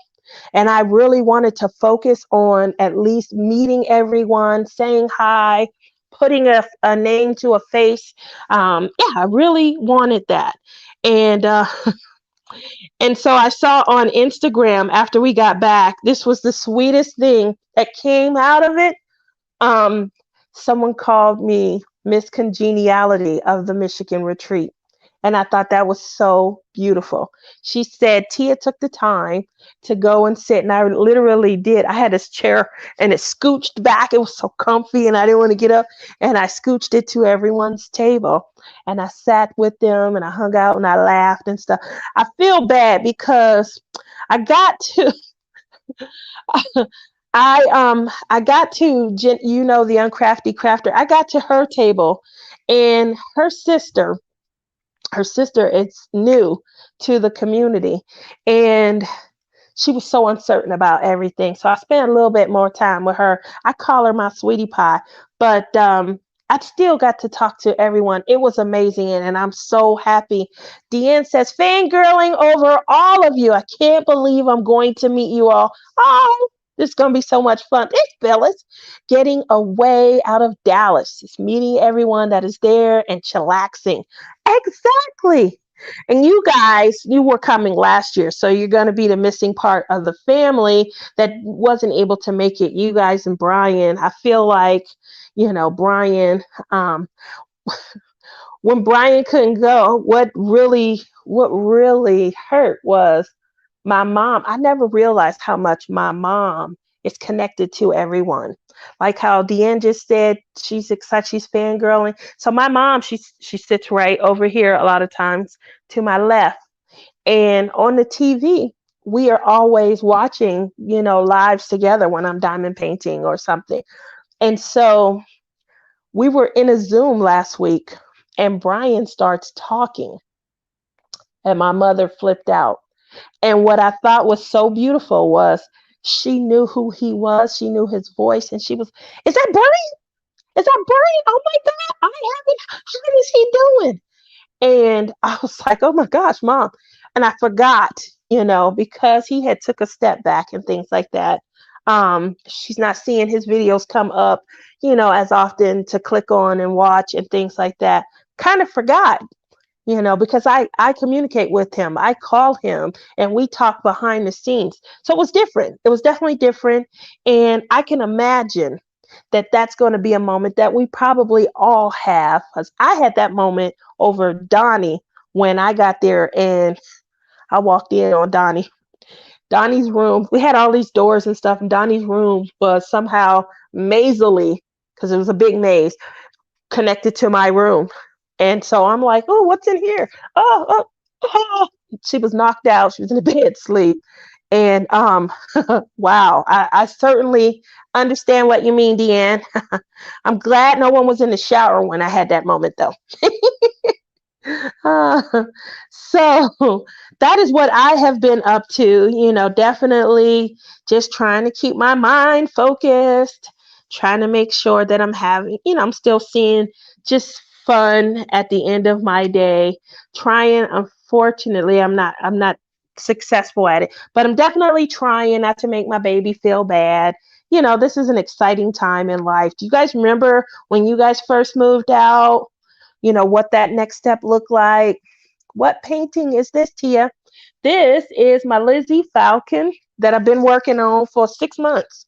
And I really wanted to focus on at least meeting everyone, saying hi, putting a name to a face. Yeah, I really wanted that. And and so I saw on Instagram after we got back, this was the sweetest thing that came out of it. Um, Someone called me Miss Congeniality of the Michigan retreat. And I thought that was so beautiful. She said Tia took the time to go and sit, and I literally did. I had this chair and it scooched back. It was so comfy and I didn't want to get up. And I scooched it to everyone's table. And I sat with them and I hung out and I laughed and stuff. I feel bad because I got to I got to the uncrafty crafter. I got to her table and her sister is new to the community and she was so uncertain about everything. So I spent a little bit more time with her. I call her my sweetie pie, but I still got to talk to everyone. It was amazing, and I'm so happy. Deanne says, fangirling over all of you. I can't believe I'm going to meet you all. Oh, this is going to be so much fun. It's Phyllis getting away out of Dallas, just meeting everyone that is there and chillaxing. Exactly. And you guys, you were coming last year, so you're going to be the missing part of the family that wasn't able to make it. You guys and Brian, I feel like, Brian, when Brian couldn't go, what really what really hurt was my mom. I never realized how much my mom is connected to everyone. Like how Deanne just said, she's excited, she's fangirling. So my mom, she sits right over here a lot of times to my left. And on the TV, we are always watching, lives together when I'm diamond painting or something. And so we were in a Zoom last week and Brian starts talking and my mother flipped out. And what I thought was so beautiful was she knew who he was. She knew his voice. And she was, is that Brian? Is that Brian? Oh my God. I haven't, how is he doing? And I was like, oh my gosh, mom. And I forgot, because he had took a step back and things like that. She's not seeing his videos come up, as often to click on and watch and things like that. Kind of forgot, because I communicate with him. I call him and we talk behind the scenes. So it was different. It was definitely different. And I can imagine that that's going to be a moment that we probably all have, because I had that moment over Donnie when I got there and I walked in on Donnie. Donnie's room, we had all these doors and stuff, and Donnie's room was somehow mazily, because it was a big maze, connected to my room. And so I'm like, oh, what's in here? Oh. She was knocked out. She was in the bed sleep. And wow, I certainly understand what you mean, Deanne. I'm glad no one was in the shower when I had that moment, though. Uh, so that is what I have been up to, definitely just trying to keep my mind focused, trying to make sure that I'm having, I'm still seeing just fun at the end of my day, trying, unfortunately, I'm not successful at it, but I'm definitely trying not to make my baby feel bad. This is an exciting time in life. Do you guys remember when you guys first moved out? What that next step looked like. What painting is this, Tia? This is my Lizzie Falcon that I've been working on for 6 months.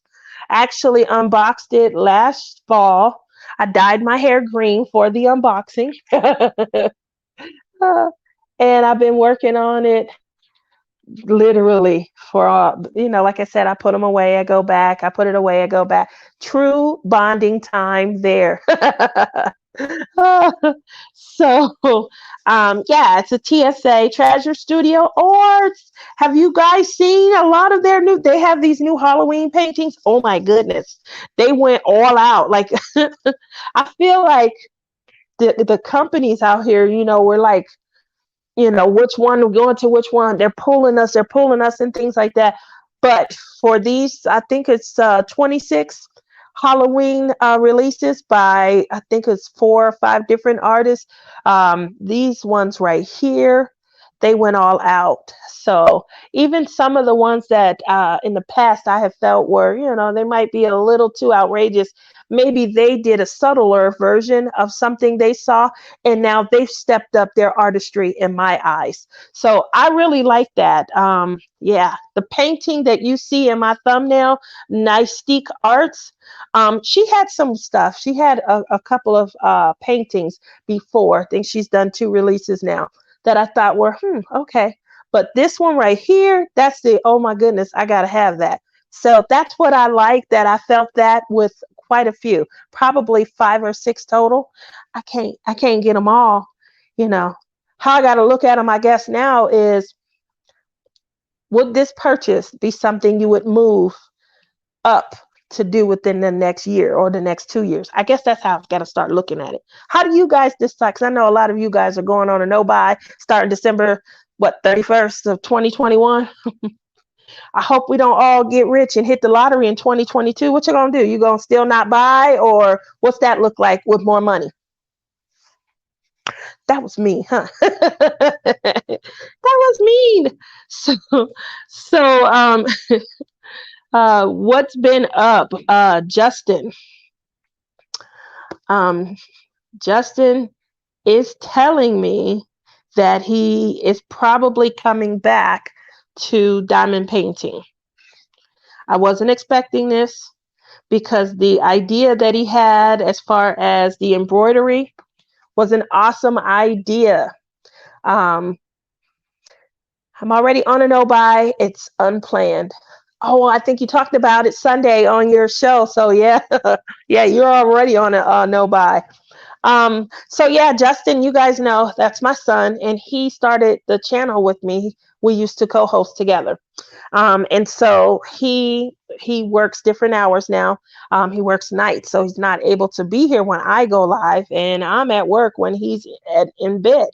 I actually unboxed it last fall. I dyed my hair green for the unboxing. And I've been working on it literally for like I said, I put them away, I go back, I put it away, I go back. True bonding time there. So yeah, it's a TSA Treasure Studio Arts. Have you guys seen a lot of their they have these new Halloween paintings? Oh my goodness, they went all out. Like I feel like the companies out here, we're like, which one we're going to, which one they're pulling us and things like that. But for these, I think it's 26 Halloween releases by, I think it's 4 or 5 different artists. These ones right here, they went all out. So even some of the ones that in the past I have felt were, they might be a little too outrageous. Maybe they did a subtler version of something they saw, and now they've stepped up their artistry in my eyes. So I really like that. Yeah, the painting that you see in my thumbnail, Mystique Arts, she had some stuff. She had a couple of paintings before. I think she's done 2 releases now that I thought were, okay. But this one right here, that's the, oh my goodness, I got to have that. So that's what I like, that I felt that with quite a few, probably 5 or 6 total. I can't get them all, How I got to look at them, I guess now is, would this purchase be something you would move up to do within the next year or the next 2 years? I guess that's how I've got to start looking at it. How do you guys decide? Because I know a lot of you guys are going on a no-buy starting December, 31st of 2021. I hope we don't all get rich and hit the lottery in 2022. What you gonna do? You gonna still not buy, or what's that look like with more money? That was me, huh? That was mean. So what's been up? Justin is telling me that he is probably coming back to diamond painting. I wasn't expecting this because the idea that he had as far as the embroidery was an awesome idea. I'm already on a no buy. It's unplanned. Oh, I think you talked about it Sunday on your show. So yeah, yeah, you're already on a no buy. So yeah, Justin, you guys know that's my son, and he started the channel with me. We used to co-host together. And so he works different hours now. He works nights, so he's not able to be here when I go live, and I'm at work when he's in bed.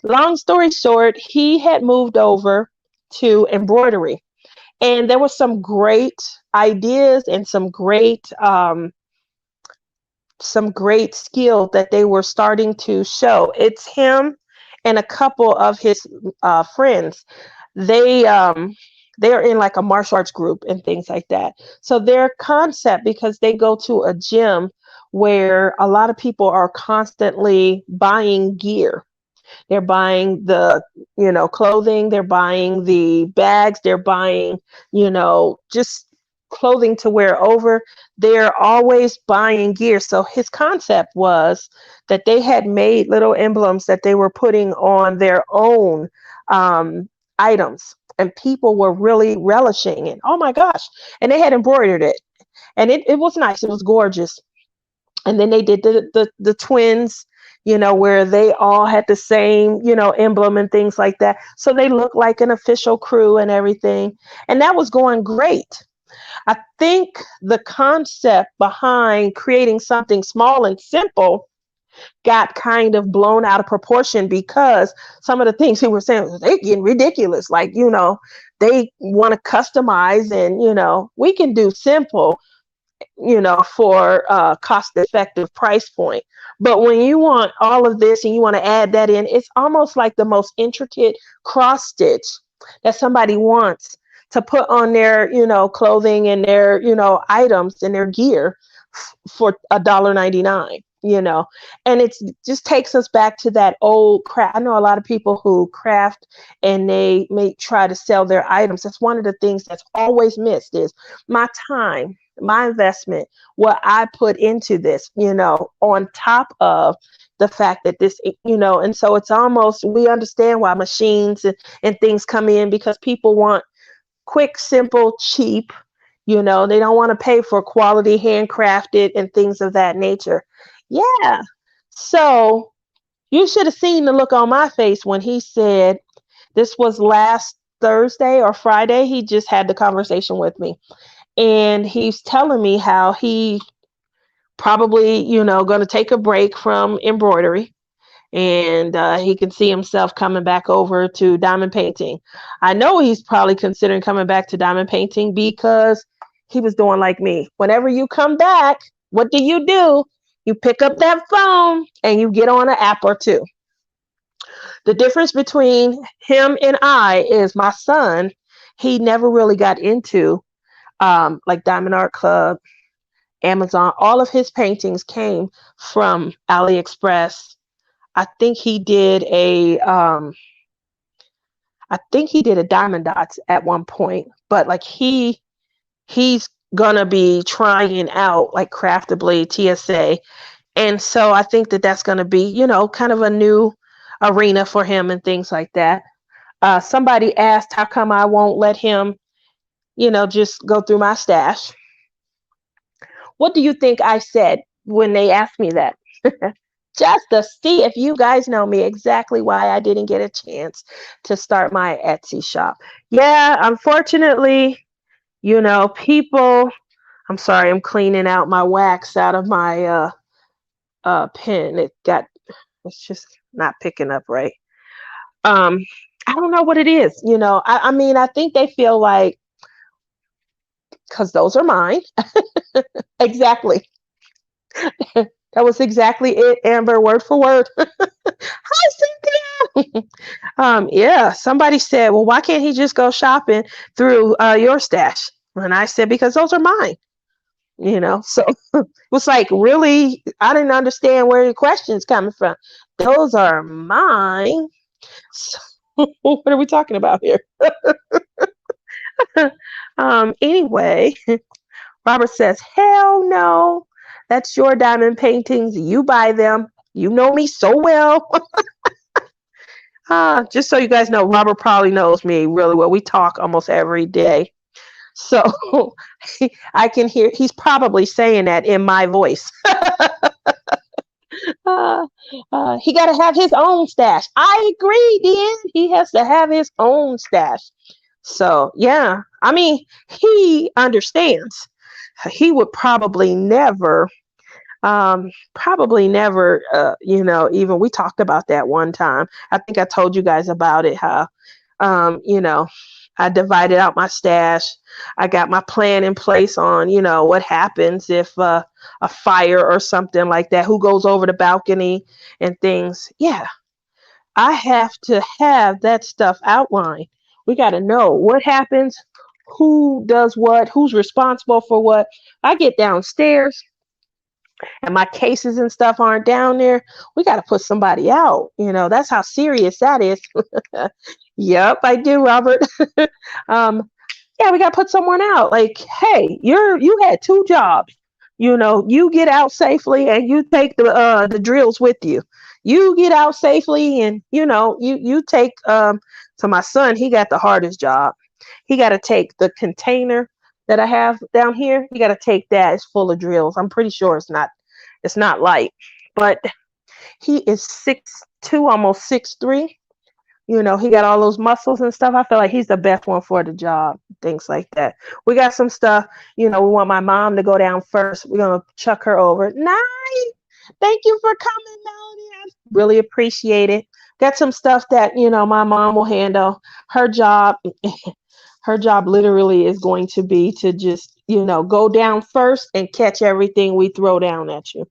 Long story short, he had moved over to embroidery, and there were some great ideas and some great skill that they were starting to show. It's him and a couple of his friends. They are in like a martial arts group and things like that. So their concept, because they go to a gym where a lot of people are constantly buying gear. They're buying the, clothing, they're buying the bags, they're buying, just clothing to wear over. They're always buying gear. So his concept was that they had made little emblems that they were putting on their own items. And people were really relishing it. Oh my gosh. And they had embroidered it. And it was nice. It was gorgeous. And then they did the twins, where they all had the same, emblem and things like that. So they looked like an official crew and everything. And that was going great. I think the concept behind creating something small and simple got kind of blown out of proportion, because some of the things he was saying, they getting ridiculous. Like, they want to customize, and, we can do simple, for a cost effective price point. But when you want all of this and you want to add that in, it's almost like the most intricate cross stitch that somebody wants to put on their, clothing and their, items and their gear for $1.99. And it's just takes us back to that old craft. I know a lot of people who craft and they may try to sell their items. That's one of the things that's always missed is my time, my investment, what I put into this, on top of the fact that this, and so it's almost, we understand why machines and things come in, because people want quick, simple, cheap. They don't want to pay for quality, handcrafted, and things of that nature. Yeah. So you should have seen the look on my face when he said, this was last Thursday or Friday. He just had the conversation with me. And he's telling me how he probably, going to take a break from embroidery, and he can see himself coming back over to diamond painting. I know he's probably considering coming back to diamond painting because he was doing like me. Whenever you come back, what do? You pick up that phone and you get on an app or two. The difference between him and I is my son, he never really got into like Diamond Art Club, Amazon. All of his paintings came from AliExpress. I think he did a diamond dots at one point, but like he's gonna be trying out like Craftably, TSA, and so I think that that's gonna be, kind of a new arena for him and things like that. Somebody asked how come I won't let him, just go through my stash. What do you think I said when they asked me that? Just to see if you guys know me, exactly why I didn't get a chance to start my Etsy shop. Yeah, unfortunately, people, I'm sorry, I'm cleaning out my wax out of my pen. It's just not picking up right. Um, I don't know what it is. I mean, I think they feel like, because those are mine. Exactly. That was exactly it, Amber, word for word. Hi, Cynthia. Yeah, somebody said, well, why can't he just go shopping through your stash? And I said, because those are mine. So it was like, really, I didn't understand where your question's coming from. Those are mine. So, what are we talking about here? Anyway, Robert says, hell no. That's your diamond paintings. You buy them. You know me so well. Just so you guys know, Robert probably knows me really well. We talk almost every day. So I can hear he's probably saying that in my voice. Uh, he got to have his own stash. I agree, Dan. He has to have his own stash. So, yeah, I mean, he understands. He would probably never, even we talked about that one time. I think I told you guys about it, how, you know, I divided out my stash. I got my plan in place on, what happens if a fire or something like that, who goes over the balcony and things. Yeah, I have to have that stuff outlined. We got to know what happens, who does what, who's responsible for what. I get downstairs and my cases and stuff aren't down there. We got to put somebody out. That's how serious that is. Yep, I do, Robert. Yeah, we got to put someone out. Like, hey, you had two jobs. You get out safely and you take the drills with you. You get out safely and you take to my son, he got the hardest job. He got to take the container that I have down here. He got to take that. It's full of drills. I'm pretty sure it's not light, but he is 6'2", almost 6'3". He got all those muscles and stuff. I feel like he's the best one for the job, things like that. We got some stuff, we want my mom to go down first. We're going to chuck her over. Nice. Thank you for coming, Melanie. I really appreciate it. Got some stuff that, my mom will handle. Her job, her job literally is going to be to just, go down first and catch everything we throw down at you.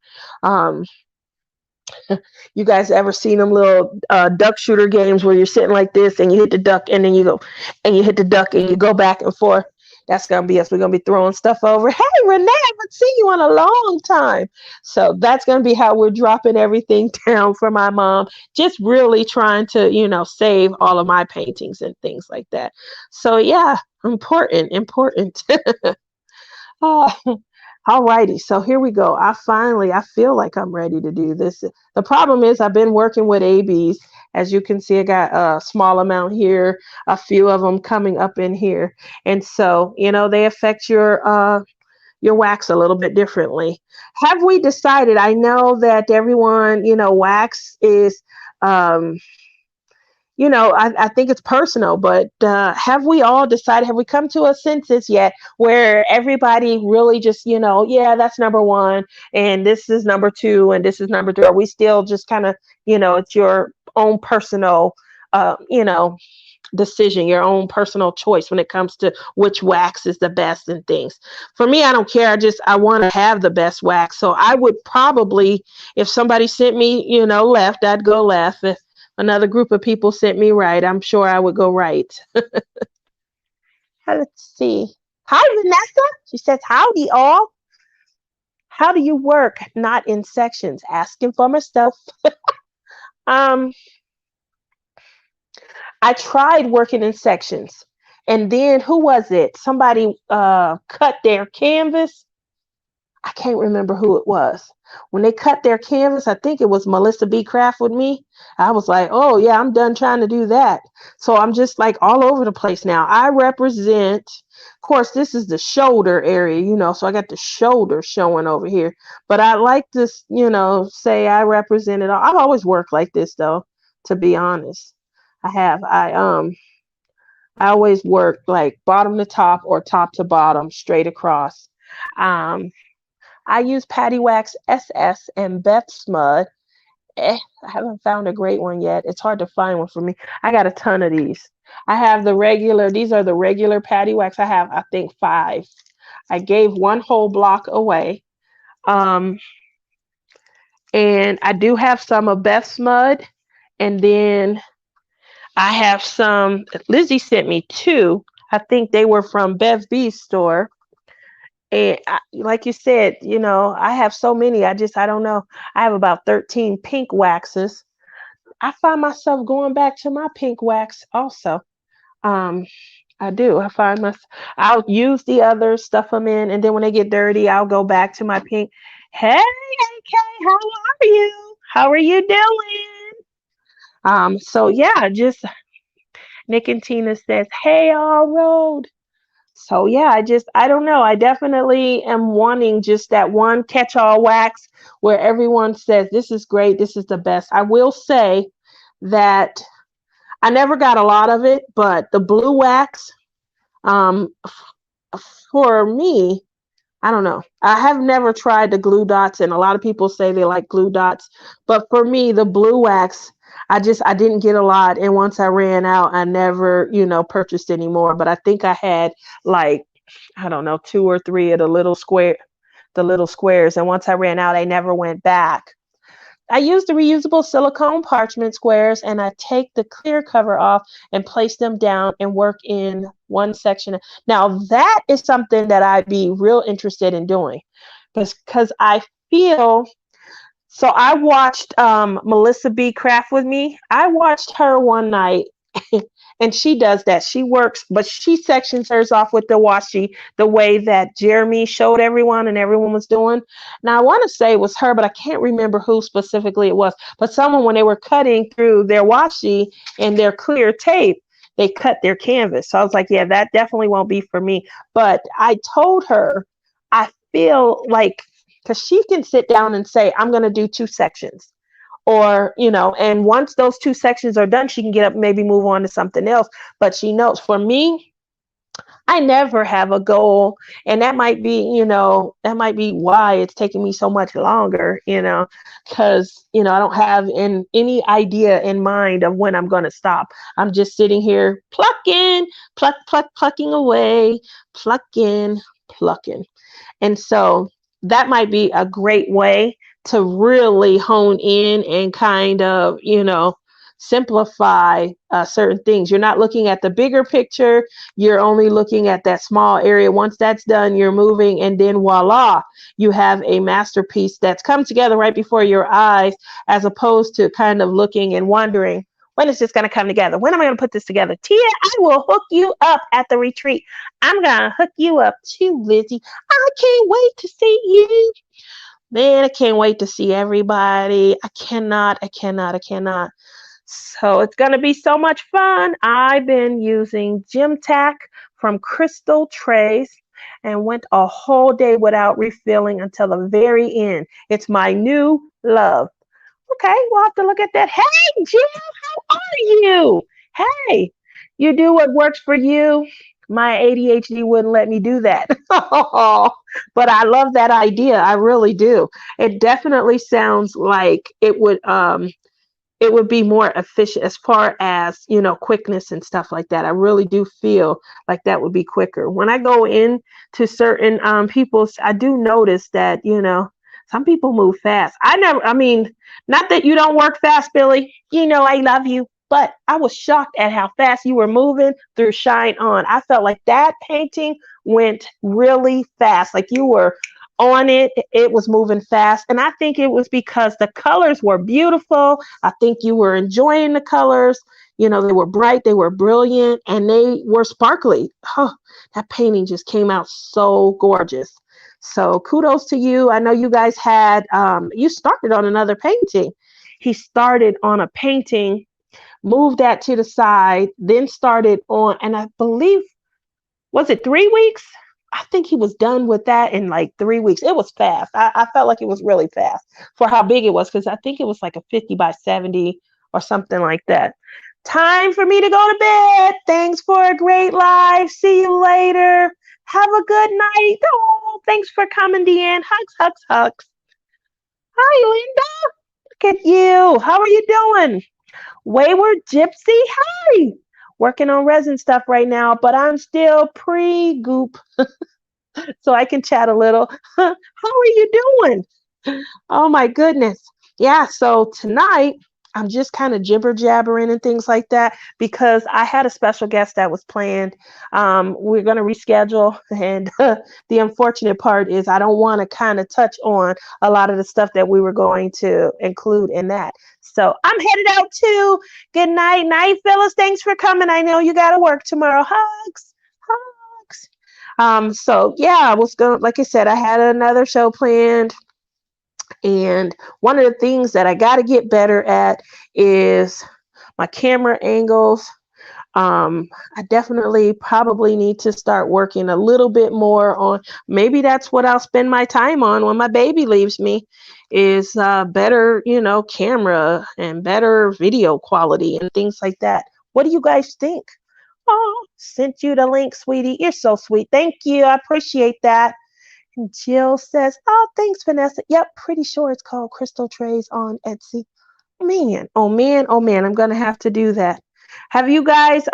You guys ever seen them little duck shooter games where you're sitting like this and you hit the duck and then you go and you hit the duck and you go back and forth? That's going to be us. We're going to be throwing stuff over. Hey, Renee, I haven't seen you in a long time. So that's going to be how we're dropping everything down for my mom. Just really trying to, save all of my paintings and things like that. So, yeah, important. Oh, all righty. So here we go. I feel like I'm ready to do this. The problem is I've been working with ABs. As you can see, I got a small amount here, a few of them coming up in here. And so, they affect your wax a little bit differently. Have we decided? I know that everyone, wax is, I think it's personal, but have we all decided, have we come to a census yet where everybody really just, yeah, that's number one, and this is number two, and this is number three? Are we still just kind of, it's your own personal, decision, your own personal choice when it comes to which wax is the best and things? For me, I don't care. I want to have the best wax. So I would probably, if somebody sent me, left, I'd go left. If another group of people sent me right, I'm sure I would go right. Let's see. Hi, Vanessa. She says, howdy, all. How do you work? Not in sections. Asking for myself. I tried working in sections. And then who was it? Somebody cut their canvas. I can't remember who it was. When they cut their canvas, I think it was Melissa B. Craft with me. I was like, oh, yeah, I'm done trying to do that. So I'm just like all over the place now. I represent, of course, this is the shoulder area, so I got the shoulder showing over here. But I like to, say I represent it all. I've always worked like this, though, to be honest. I have. I always work like bottom to top or top to bottom, straight across. I use Patty Wax SS and Beth Smud. I haven't found a great one yet. It's hard to find one for me. I got a ton of these. I have these are the regular Patty Wax. I have, I think, 5. I gave one whole block away. And I do have some of Beth Smud. And then I have some, Lizzie sent me 2. I think they were from Bev B's store. And like you said, I have so many. I don't know. I have about 13 pink waxes. I find myself going back to my pink wax also. I do. I'll use the others, stuff them in, and then when they get dirty, I'll go back to my pink. Hey, AK, how are you? How are you doing? So yeah, just Nick and Tina says, "Hey, all road." So yeah, I don't know. I definitely am wanting just that one catch-all wax where everyone says this is great, this is the best. I will say that I never got a lot of it, but the blue wax, for me, I don't know. I have never tried the glue dots, and a lot of people say they like glue dots, but for me, the blue wax, I didn't get a lot, and once I ran out, I never, purchased anymore. But I think I had like, I don't know, two or three of the little squares, and once I ran out, I never went back. I use the reusable silicone parchment squares, and I take the clear cover off and place them down and work in one section. Now that is something that I'd be real interested in doing because I feel so. I watched Melissa B Craft with me. I watched her one night and she does that. She works, but she sections hers off with the washi the way that Jeremy showed everyone and everyone was doing. Now I want to say it was her, but I can't remember who specifically it was. But someone, when they were cutting through their washi and their clear tape, they cut their canvas. So I was like, yeah, that definitely won't be for me. But I told her, I feel like, because she can sit down and say, I'm going to do two sections, or and once those two sections are done, she can get up, maybe move on to something else. But she knows, for me, I never have a goal, and that might be why it's taking me so much longer, because I don't have any idea in mind of when I'm going to stop. I'm just sitting here plucking away, plucking. And so that might be a great way to really hone in and kind of, simplify certain things. You're not looking at the bigger picture. You're only looking at that small area. Once that's done, you're moving, and then voila, you have a masterpiece that's come together right before your eyes, as opposed to kind of looking and wondering, when is this going to come together? When am I going to put this together? Tia, I will hook you up at the retreat. I'm going to hook you up too, Lizzie. I can't wait to see you. Man, I can't wait to see everybody. I cannot. So it's going to be so much fun. I've been using Gem Tack from Crystal Trays and went a whole day without refilling until the very end. It's my new love. Okay, we'll have to look at that. Hey, Jill, how are you? Hey, you do what works for you. My ADHD wouldn't let me do that. But I love that idea. I really do. It definitely sounds like it would be more efficient as far as quickness and stuff like that. I really do feel like that would be quicker. When I go in to certain people, I do notice that some people move fast. I mean, not that you don't work fast, Billy, I love you, but I was shocked at how fast you were moving through Shine On. I felt like that painting went really fast, like you were on it. It was moving fast, and I think it was because the colors were beautiful. I think you were enjoying the colors. They were bright, they were brilliant, and they were sparkly. Oh, that painting just came out so gorgeous. So kudos to you. I know you guys had you started on another painting. He started on a painting, moved that to the side, then started on, and I believe, was it 3 weeks? I think he was done with that in like 3 weeks. It was fast. I felt like it was really fast for how big it was, because I think it was like a 50 by 70 or something like that. Time for me to go to bed. Thanks for a great live. See you later. Have a good night. Oh, thanks for coming, Deanne. Hugs. Hi, Linda. Look at you. How are you doing? Wayward Gypsy. Hi. Working on resin stuff right now, but I'm still pre-goop, so I can chat a little. How are you doing? Oh my goodness. Yeah, so tonight I'm just kind of jibber jabbering and things like that because I had a special guest that was planned. We're going to reschedule, and the unfortunate part is I don't want to kind of touch on a lot of the stuff that we were going to include in that. So I'm headed out too. Good night, Phyllis. Thanks for coming. I know you got to work tomorrow. Hugs. So yeah, I was going, like I said, I had another show planned. And one of the things that I got to get better at is my camera angles. I definitely probably need to start working a little bit more on, maybe that's what I'll spend my time on when my baby leaves me, is better, camera and better video quality and things like that. What do you guys think? Oh, sent you the link, sweetie. You're so sweet. Thank you. I appreciate that. And Jill says, oh, thanks, Vanessa. Yep, pretty sure it's called Crystal Trays on Etsy. Man, oh man, oh man, I'm gonna have to do that. Have you guys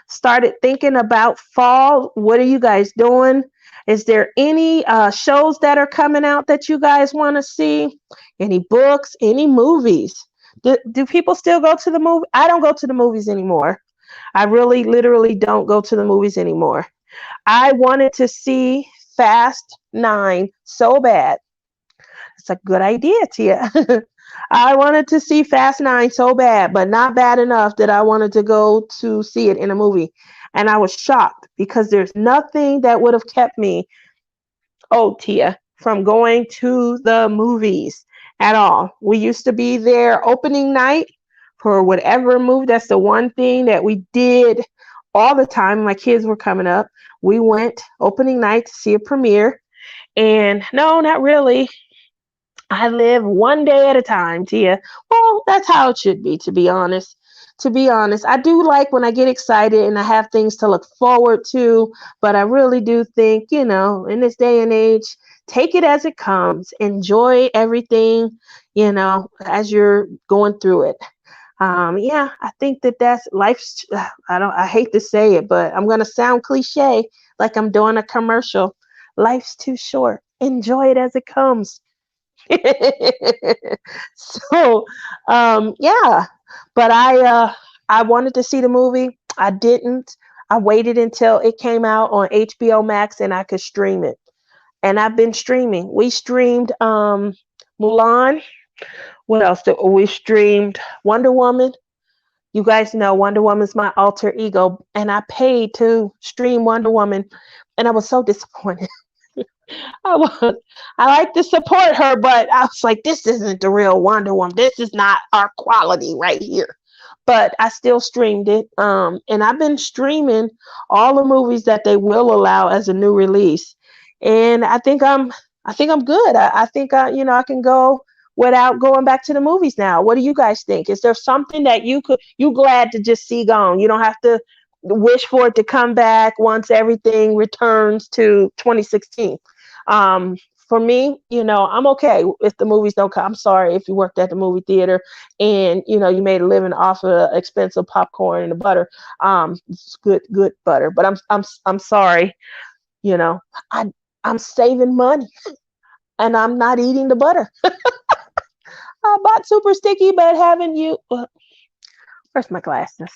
started thinking about fall? What are you guys doing? Is there any shows that are coming out that you guys want to see? Any books, any movies? Do people still go to the movie? I don't go to the movies anymore. I really literally don't go to the movies anymore. I wanted to see Fast 9 so bad. It's a good idea, Tia. I wanted to see Fast 9 so bad, but not bad enough that I wanted to go to see it in a movie. And I was shocked because there's nothing that would have kept me, oh, Tia, from going to the movies at all. We used to be there opening night for whatever movie. That's the one thing that we did all the time. My kids were coming up. We went opening night to see a premiere. And no, not really. I live one day at a time, Tia. Well, that's how it should be, to be honest. To be honest, I do like when I get excited and I have things to look forward to, but I really do think, in this day and age, take it as it comes. Enjoy everything, as you're going through it. Yeah, I think that's life's, I hate to say it, but I'm going to sound cliche like I'm doing a commercial. Life's too short. Enjoy it as it comes. So yeah, but I wanted to see the movie. I didn't. I waited until it came out on HBO Max and I could stream it. And I've been streaming. We streamed Mulan. What else did we streamed? Wonder Woman. You guys know Wonder Woman's my alter ego, and I paid to stream Wonder Woman, and I was so disappointed. I was. I like to support her, but I was like, this isn't the real Wonder Woman. This is not our quality right here. But I still streamed it. And I've been streaming all the movies that they will allow as a new release. And I think I'm good. I think I can go without going back to the movies now. What do you guys think? Is there something that you glad to just see gone? You don't have to wish for it to come back once everything returns to 2016. For me, I'm okay if the movies don't come. I'm sorry if you worked at the movie theater and you made a living off of expensive popcorn and the butter. It's good butter, but I'm sorry. I I'm saving money and I'm not eating the butter. I bought super sticky, but haven't you? Where's my glasses?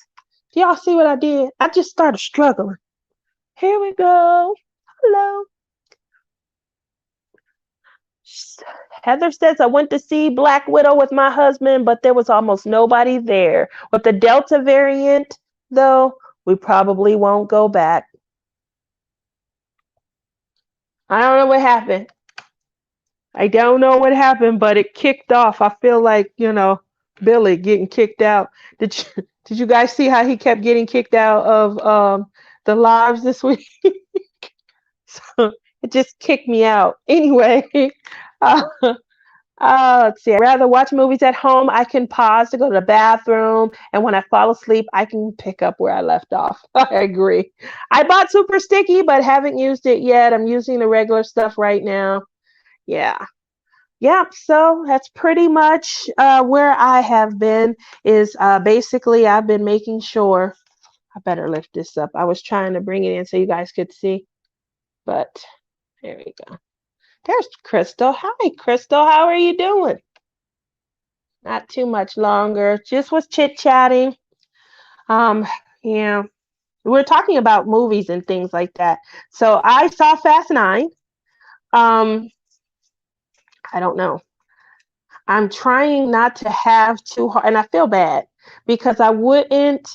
Do y'all see what I did? I just started struggling. Here we go. Hello. Heather says, I went to see Black Widow with my husband, but there was almost nobody there. With the Delta variant, though, we probably won't go back. I don't know what happened. I don't know what happened, but it kicked off. I feel like, Billy getting kicked out. Did you guys see how he kept getting kicked out of the lives this week? So it just kicked me out. Anyway, uh, let's see. I'd rather watch movies at home. I can pause to go to the bathroom, and when I fall asleep, I can pick up where I left off. I agree. I bought Super Sticky, but haven't used it yet. I'm using the regular stuff right now. Yeah. Yeah, so that's pretty much where I have been. Is basically I've been making sure. I better lift this up. I was trying to bring it in so you guys could see, but there we go. There's Crystal. Hi, Crystal. How are you doing? Not too much longer. Just was chit-chatting. Um, yeah, we're talking about movies and things like that. So I saw Fast 9. Um, I don't know. I'm trying not to have too hard, and I feel bad because I wouldn't.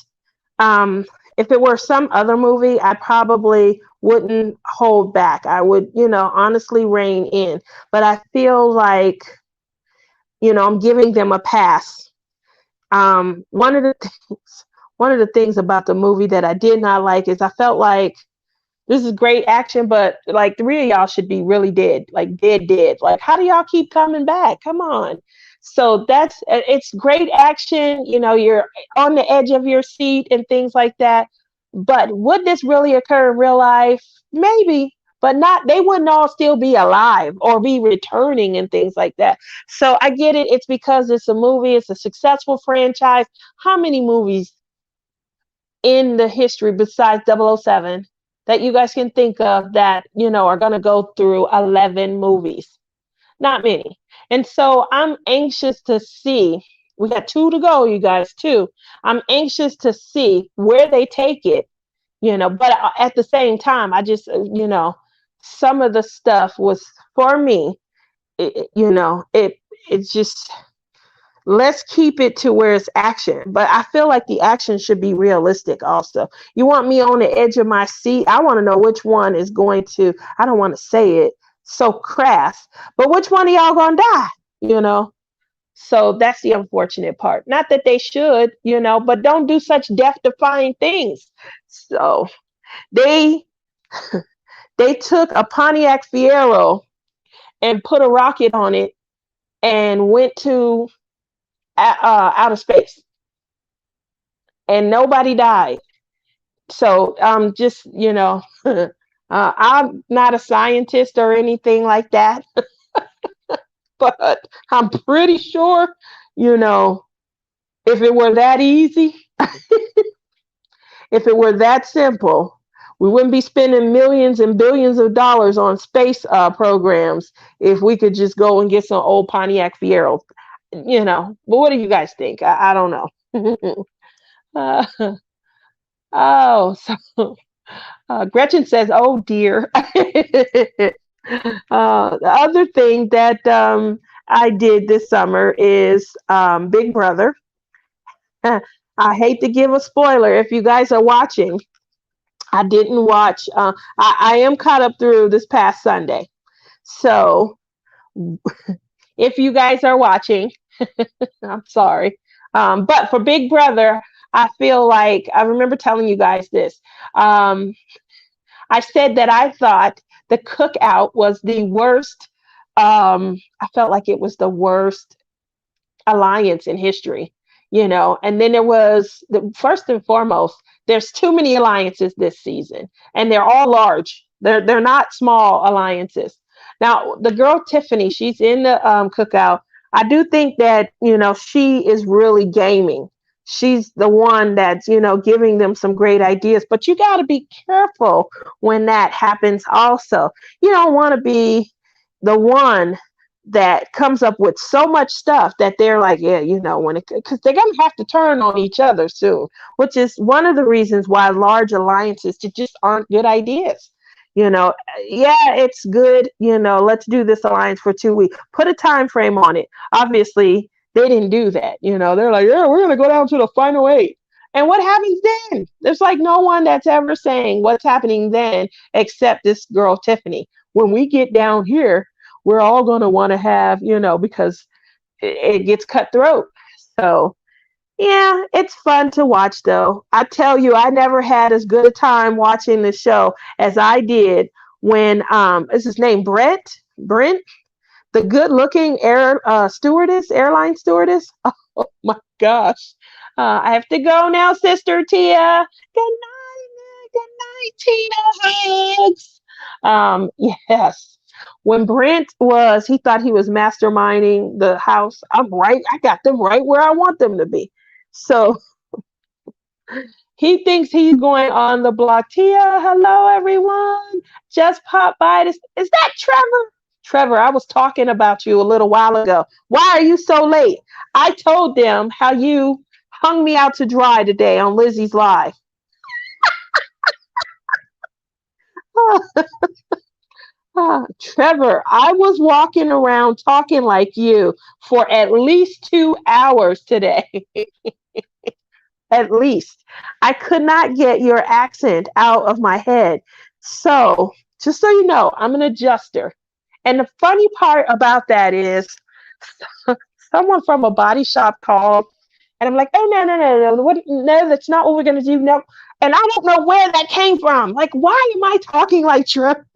If it were some other movie, I probably wouldn't hold back. I would, honestly rein in. But I feel like, I'm giving them a pass One of the things, one of the things about the movie that I did not like is I felt like this is great action, but like three of y'all should be really dead, like dead, dead. Like, how do y'all keep coming back? Come on. So it's great action. You know, you're on the edge of your seat and things like that. But would this really occur in real life? Maybe, but not, they wouldn't all still be alive or be returning and things like that. So I get it. It's because it's a movie, it's a successful franchise. How many movies in the history besides 007 that you guys can think of that, you know, are going to go through 11 movies? Not many. And so I'm anxious to see. We got two to go, you guys, two. I'm anxious to see where they take it, you know, but at the same time, I just, you know, some of the stuff was for me, you know, it's just, let's keep it to where it's action. But I feel like the action should be realistic also. You want me on the edge of my seat? I want to know which one is going to, I don't want to say it so crass, but which one of y'all gonna die, you know? So that's the unfortunate part. Not that they should, you know, but don't do such death-defying things. So they they took a Pontiac Fiero and put a rocket on it and went to outer space, and nobody died. So just, you know, I'm not a scientist or anything like that, but I'm pretty sure, you know, if it were that easy, if it were that simple, we wouldn't be spending millions and billions of dollars on space programs if we could just go and get some old Pontiac Fieros, you know. But what do you guys think? I don't know. uh, oh, so Gretchen says, "Oh dear." The other thing that I did this summer is Big Brother. I hate to give a spoiler if you guys are watching. I didn't watch. I am caught up through this past Sunday. So if you guys are watching, I'm sorry. But for Big Brother, I feel like I remember telling you guys this. Um, I said that I thought the cookout was the worst. I felt like it was the worst alliance in history, you know. And then there was the first and foremost, there's too many alliances this season, and they're all large. They're not small alliances. Now, the girl Tiffany, she's in the cookout. I do think that, you know, she is really gaming. She's the one that's, you know, giving them some great ideas, but you got to be careful when that happens also. You don't want to be the one that comes up with so much stuff that they're like, yeah, you know, when it, because they're going to have to turn on each other soon, which is one of the reasons why large alliances just aren't good ideas. You know, yeah, it's good, you know, let's do this alliance for 2 weeks. Put a time frame on it. Obviously, they didn't do that. You know, they're like, yeah, we're going to go down to the final 8. And what happens then? There's like no one that's ever saying what's happening then except this girl, Tiffany. When we get down here, we're all going to want to have, you know, because it gets cutthroat. So, yeah, it's fun to watch, though. I tell you, I never had as good a time watching the show as I did when, is his name Brent, the good-looking airline stewardess. Oh my gosh. I have to go now, Sister Tia. Good night, Tina. Hugs. Yes. When Brent was, he thought he was masterminding the house. I'm right. I got them right where I want them to be. So he thinks he's going on the block. Tia, hello everyone. Just pop by. Is that Trevor? Trevor, I was talking about you a little while ago. Why are you so late? I told them how you hung me out to dry today on Lizzie's Live. Trevor, I was walking around talking like you for at least 2 hours today. At least. I could not get your accent out of my head. So, just so you know, I'm an adjuster. And the funny part about that is someone from a body shop called And I'm like, oh, no, no, no, no. What, no, that's not what we're going to do. No. And I don't know where that came from. Like, why am I talking like Trevor?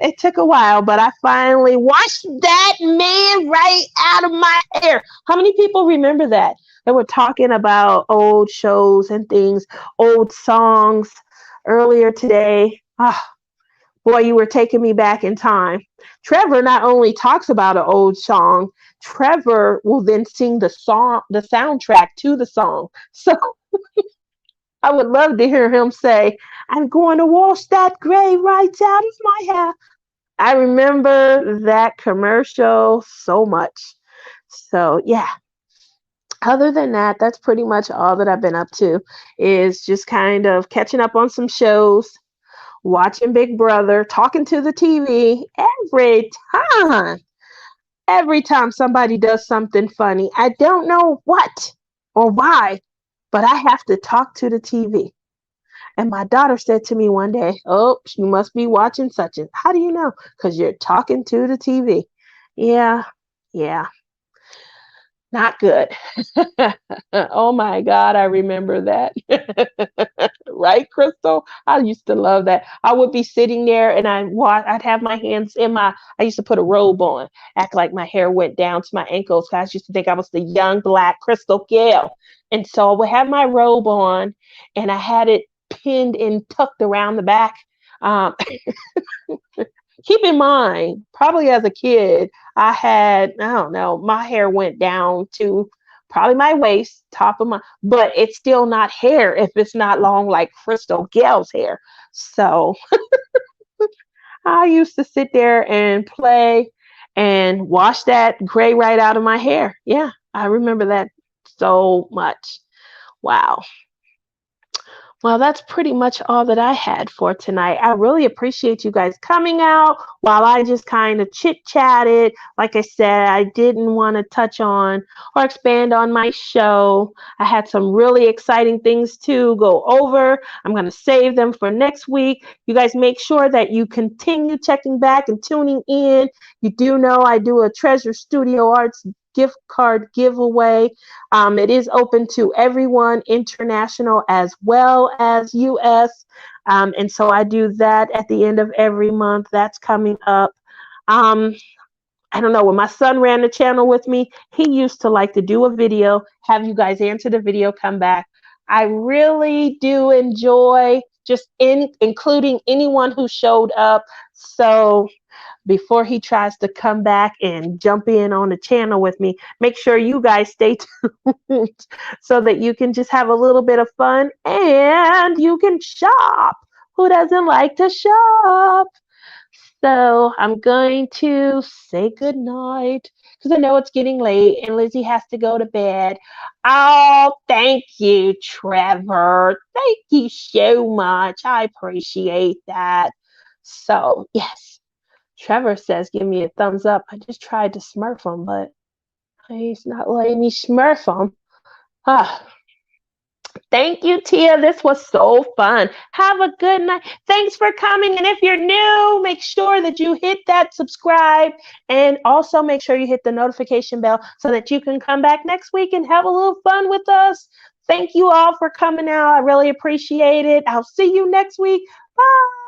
It took a while, but I finally washed that man right out of my hair. How many people remember that? They were talking about old shows and things, old songs earlier today. Ah, boy, you were taking me back in time. Trevor not only talks about an old song, Trevor will then sing the song, the soundtrack to the song. So I would love to hear him say, I'm going to wash that gray right out of my hair. I remember that commercial so much. So, yeah. Other than that, that's pretty much all that I've been up to is just kind of catching up on some shows, watching Big Brother, talking to the TV every time. Every time somebody does something funny, I don't know what or why, but I have to talk to the TV. And my daughter said to me one day, oh, you must be watching such and. How do you know? Because you're talking to the TV. Yeah, yeah, not good. Oh my God, I remember that. Right, Crystal? I used to love that. I would be sitting there and I'd have my hands in my, I used to put a robe on, act like my hair went down to my ankles. I used to think I was the young black Crystal Gayle. And so I would have my robe on and I had it pinned and tucked around the back. Um, Keep in mind, probably as a kid, I don't know, my hair went down to probably my waist, top of my, but it's still not hair if it's not long like Crystal Gayle's hair. So I used to sit there and play and wash that gray right out of my hair. Yeah, I remember that so much. Wow. Well, that's pretty much all that I had for tonight. I really appreciate you guys coming out while I just kind of chit chatted. Like I said, I didn't want to touch on or expand on my show. I had some really exciting things to go over. I'm going to save them for next week. You guys make sure that you continue checking back and tuning in. You do know I do a Treasure Studio Arts gift card giveaway. It is open to everyone, international as well as US. And so I do that at the end of every month. That's coming up. Um, I don't know, when my son ran the channel with me, he used to like to do a video, have you guys answer the video, come back. I really do enjoy just including anyone who showed up. So before he tries to come back and jump in on the channel with me, make sure you guys stay tuned so that you can just have a little bit of fun and you can shop. Who doesn't like to shop? So I'm going to say good night because I know it's getting late and Lizzie has to go to bed. Oh, thank you, Trevor. Thank you so much. I appreciate that. So, yes. Trevor says, give me a thumbs up. I just tried to smurf him, but he's not letting me smurf him. Ah, thank you, Tia. This was so fun. Have a good night. Thanks for coming. And if you're new, make sure that you hit that subscribe and also make sure you hit the notification bell so that you can come back next week and have a little fun with us. Thank you all for coming out. I really appreciate it. I'll see you next week. Bye.